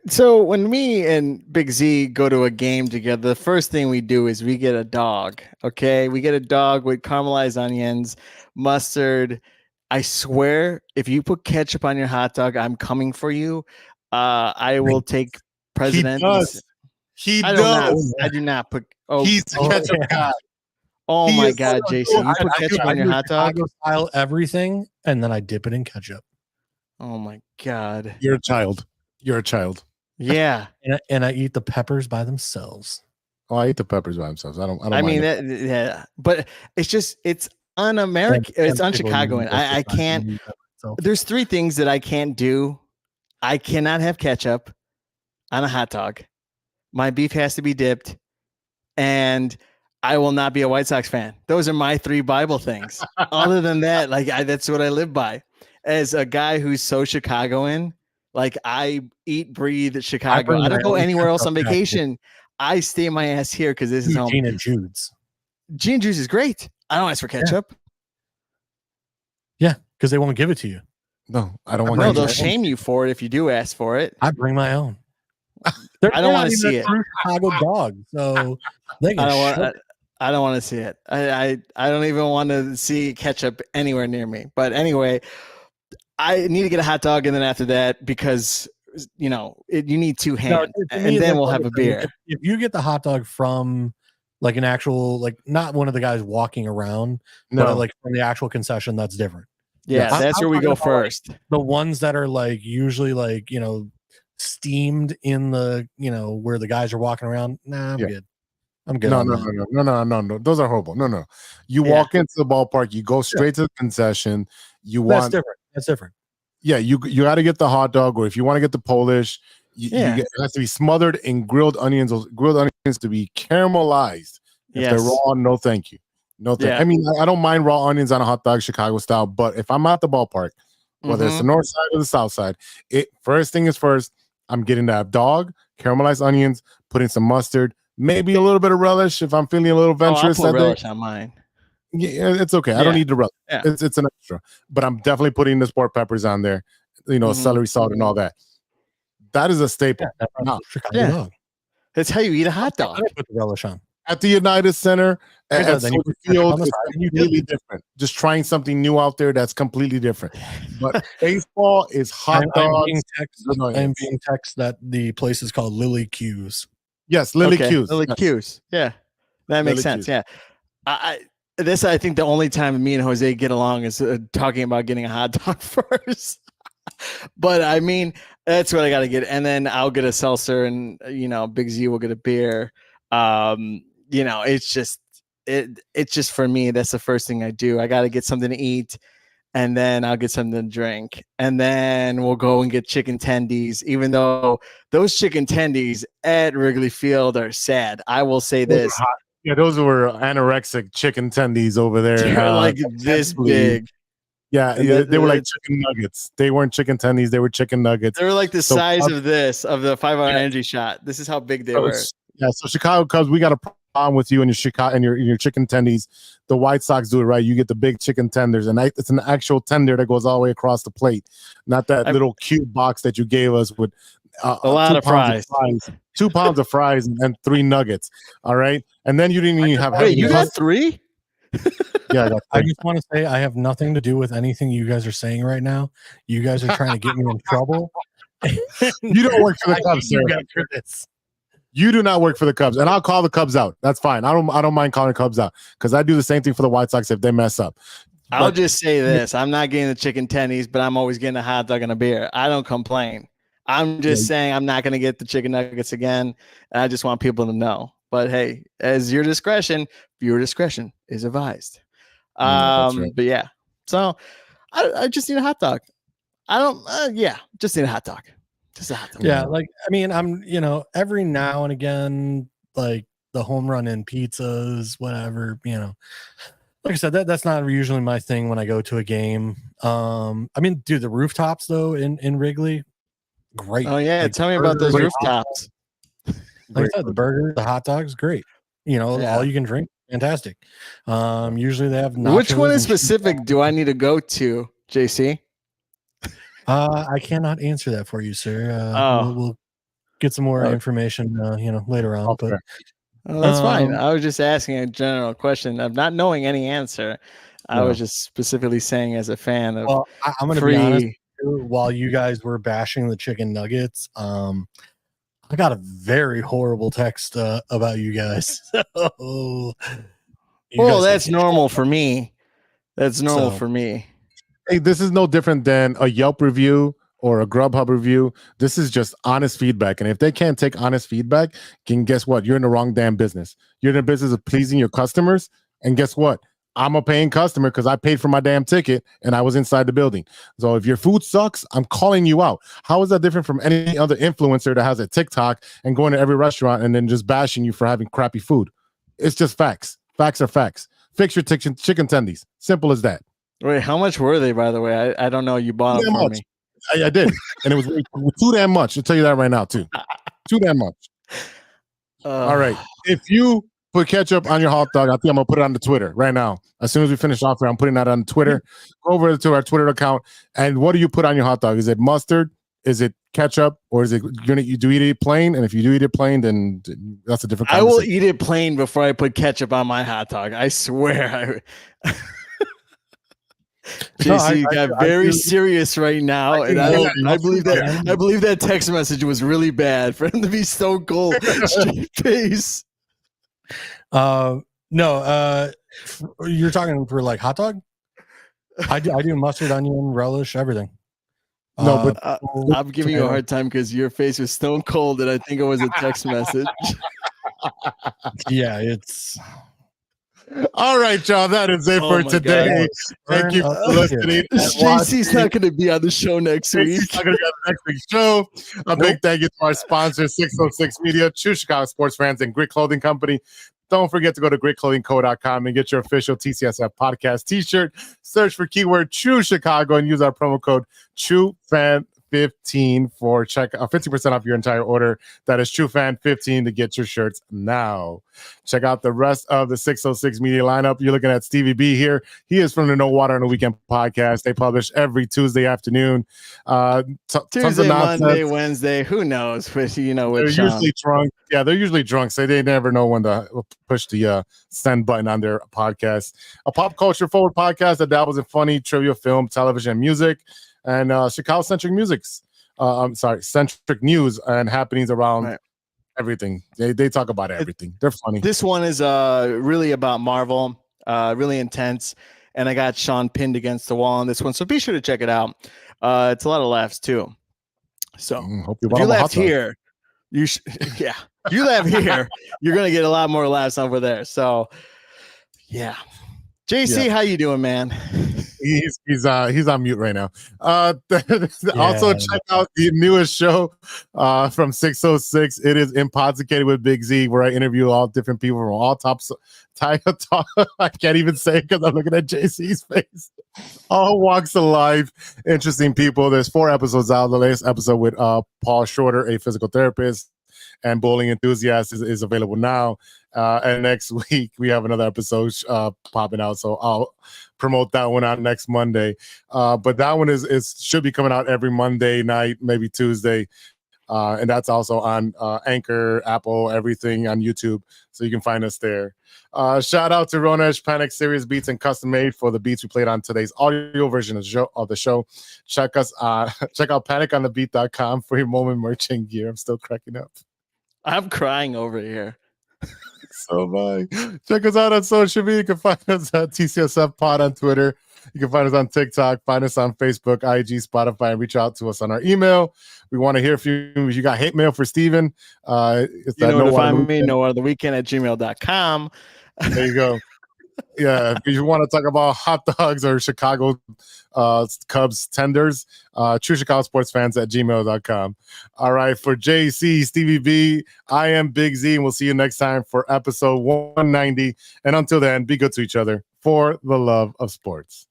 Speaker 6: So when me and Big Z go to a game together, the first thing we do is we get a dog. Okay, we get a dog with caramelized onions, mustard. I swear, if you put ketchup on your hot dog, I'm coming for you. I will take President.
Speaker 3: He does.
Speaker 6: I do not put.
Speaker 3: He's the ketchup guy.
Speaker 6: Oh my God, Jason! You put ketchup on your hot dog.
Speaker 4: Chicago style everything, and then I dip it in ketchup.
Speaker 6: Oh my God!
Speaker 3: You're a child. You're a child.
Speaker 6: Yeah,
Speaker 4: and I eat the peppers by themselves.
Speaker 3: Oh, I eat the peppers by themselves. I don't.
Speaker 6: I mean, but it's un-American. It's un-Chicagoan. I can't. There's three things that I can't do. I cannot have ketchup on a hot dog. My beef has to be dipped, and I will not be a White Sox fan. Those are my three Bible things. Other than that, that's what I live by. As a guy who's so Chicagoan, I eat, breathe Chicago. I don't go anywhere else on vacation. I stay my ass here because this is home.
Speaker 4: Gene and Jude's.
Speaker 6: Gene and Jude's is great. I don't ask for ketchup.
Speaker 4: Yeah, because they won't give it to you.
Speaker 3: No, I don't want.
Speaker 6: No, they'll shame you for it if you do ask for it.
Speaker 4: I bring my own.
Speaker 6: I don't want to see it.
Speaker 4: Chicago dog, so they can
Speaker 6: I don't want to see it. I don't even want to see ketchup anywhere near me. But anyway, I need to get a hot dog, and then after that, because you need two hands, and then we'll have a beer.
Speaker 4: If you get the hot dog from an actual, not one of the guys walking around, but from the actual concession, that's different.
Speaker 6: Yeah, that's where we go first.
Speaker 4: The ones that are usually steamed in the where the guys are walking around. Nah, I'm good. I'm good.
Speaker 3: No. Those are horrible. No. You walk into the ballpark, you go straight to the concession.
Speaker 4: That's different.
Speaker 3: Yeah, you got to get the hot dog, or if you want to get the Polish, it has to be smothered in grilled onions. Those grilled onions to be caramelized. If they're raw, no thank you. No thank you. I mean, I don't mind raw onions on a hot dog, Chicago style, but if I'm at the ballpark, whether it's the north side or the south side, first thing is first, I'm getting that dog, caramelized onions, putting some mustard, maybe a little bit of relish if I'm feeling a little venturous.
Speaker 6: I'll put relish on mine.
Speaker 3: Yeah, it's okay. I don't need the relish. Yeah. It's an extra, but I'm definitely putting the sport peppers on there. Celery salt and all that. That is a staple.
Speaker 6: That's how you eat a hot dog.
Speaker 4: Put the relish on
Speaker 3: at the United Center. At Soldier Field, it's completely different. Just trying something new out there that's completely different. But baseball is hot dogs.
Speaker 4: I'm being texted that the place is called Lily Q's.
Speaker 3: Yes, Lily Q's.
Speaker 6: Lily Q's. Yeah, that makes sense. Yeah, I think the only time me and Jose get along is talking about getting a hot dog first. But I mean, that's what I got to get, and then I'll get a seltzer, and Big Z will get a beer. It's just for me. That's the first thing I do. I got to get something to eat, and then I'll get something to drink, and then we'll go and get chicken tendies. Even though those chicken tendies at Wrigley Field are sad, I will say this.
Speaker 3: Yeah, those were anorexic chicken tendies over there.
Speaker 6: They're like this big.
Speaker 3: Yeah, they were like chicken nuggets. They weren't chicken tendies. They were chicken nuggets.
Speaker 6: They were like the size of the 5-hour energy shot. This is how big they were.
Speaker 3: Yeah, so Chicago Cubs, we got a problem with you and your chicken tendies. The White Sox do it right. You get the big chicken tenders, and it's an actual tender that goes all the way across the plate, not that little cube box that you gave us with
Speaker 6: a lot of fries.
Speaker 3: 2 pounds of fries and 3 nuggets. All right, and then you didn't even have.
Speaker 6: Wait, you got 3?
Speaker 3: Yeah,
Speaker 4: I just want to say I have nothing to do with anything you guys are saying right now. You guys are trying to get me in trouble.
Speaker 3: You don't work for the Cubs, sir. You do not work for the Cubs, and I'll call the Cubs out. That's fine. I don't mind calling the Cubs out because I do the same thing for the White Sox if they mess up.
Speaker 6: I'll just say this: I'm not getting the chicken tendies, but I'm always getting a hot dog and a beer. I don't complain. I'm just saying I'm not going to get the chicken nuggets again. And I just want people to know. But hey, as your discretion, viewer discretion is advised. Right. But yeah, so I just need a hot dog. Just need a hot dog.
Speaker 4: Yeah, like I mean, I'm every now and again, like the home run in pizzas, whatever, Like I said, that's not usually my thing when I go to a game. I mean, dude, the rooftops though in Wrigley, great.
Speaker 6: Oh yeah,
Speaker 4: Like,
Speaker 6: tell me about those rooftops.
Speaker 4: Like I said, the burger, the hot dogs, great. All you can drink, fantastic. Usually they have nachos.
Speaker 6: Which one in specific do I need to go to, JC?
Speaker 4: I cannot answer that for you, sir. We'll get some more information, later on.
Speaker 3: Okay.
Speaker 4: But
Speaker 6: that's fine. I was just asking a general question of not knowing any answer. I was just specifically saying as a fan of.
Speaker 4: Well, I'm going to be honest. While you guys were bashing the chicken nuggets, I got a very horrible text about you guys.
Speaker 6: That's normal for me. That's normal for me.
Speaker 3: Hey, this is no different than a Yelp review or a Grubhub review. This is just honest feedback. And if they can't take honest feedback, then guess what? You're in the wrong damn business. You're in the business of pleasing your customers. And guess what? I'm a paying customer because I paid for my damn ticket and I was inside the building. So if your food sucks, I'm calling you out. How is that different from any other influencer that has a TikTok and going to every restaurant and then just bashing you for having crappy food? It's just facts. Facts are facts. Fix your chicken tendies. Simple as that.
Speaker 6: Wait, how much were they, by the way? I don't know. You bought them for me.
Speaker 3: I did. And it was too damn much. I'll tell you that right now, too. Too damn much. All right. If you put ketchup on your hot dog, I think I'm going to put it on the Twitter right now. As soon as we finish off here, I'm putting that on Twitter. Go over to our Twitter account. And what do you put on your hot dog? Is it mustard? Is it ketchup? Or is it you do eat it plain? And if you do eat it plain, then that's a different conversation.
Speaker 6: I will eat it plain before I put ketchup on my hot dog. I swear. JC got very serious right now, and I believe that text message was really bad for him to be so cold, straight face.
Speaker 4: No, you're talking for like hot dog. I do mustard, onion, relish, everything.
Speaker 3: No, but
Speaker 6: I'm giving you a hard time because your face was stone cold, and I think it was a text message.
Speaker 4: Yeah, it's.
Speaker 3: All right, y'all. That is it for today. Thank you for listening.
Speaker 6: JC's not going to be on the show next week.
Speaker 3: JC's not going to be on the next week's show. A big thank you to our sponsors, 606 Media, True Chicago Sports Fans, and Grit Clothing Company. Don't forget to go to gritclothingco.com and get your official TCSF podcast t-shirt. Search for keyword True Chicago and use our promo code TrueFan15 for 50% off your entire order. That is TrueFan15 to get your shirts now. Check out the rest of the 606 Media lineup. You're looking at Stevie B here. He is from the No Water on the Weekend podcast. They publish every Tuesday afternoon.
Speaker 6: Tuesday, Monday, Wednesday, who knows? But
Speaker 3: they're usually drunk. Yeah, they're usually drunk, so they never know when to push the send button on their podcast. A pop culture forward podcast that dabbles in funny trivia, film, television, and music, and Chicago-centric centric news and happenings around everything. They talk about everything. They're funny.
Speaker 6: This one is really about Marvel, really intense, and I got Sean pinned against the wall on this one, so be sure to check it out. It's a lot of laughs too. So
Speaker 3: hope
Speaker 6: if you laughed here, you laugh here, you're gonna get a lot more laughs over there. So yeah. JC, how you doing, man?
Speaker 3: He's on mute right now. Also check out the newest show from 606. It is Impossicated with Big Z, where I interview all different people from all tops. I can't even say it because I'm looking at JC's face. All walks of life, interesting people. There's 4 episodes out. The latest episode with Paul Shorter, a physical therapist and bowling enthusiast, is available now. And next week we have another episode popping out, so I'll promote that one out next Monday. But that one should be coming out every Monday night, maybe Tuesday, and that's also on Anchor, Apple, everything on YouTube, so you can find us there. Shout out to Ronesh Panic Series Beats and Custom Made for the beats we played on today's audio version of the show. Check out paniconthebeat.com for your moment merchant gear. I'm still cracking up.
Speaker 6: I'm crying over here.
Speaker 3: So bye. Check us out on social media. You can find us at TCSF Pod on Twitter. You can find us on TikTok, find us on Facebook, IG, Spotify, and reach out to us on our email. We want to hear from you. If you got hate mail for Steven,
Speaker 6: it's find me, nowatertheweekend@gmail.com.
Speaker 3: There you go. Yeah, if you want to talk about hot dogs or Chicago Cubs tenders, True Chicago Sports Fans at gmail.com. All right, for JC, Stevie B, I am Big Z, and we'll see you next time for episode 190. And until then, be good to each other for the love of sports.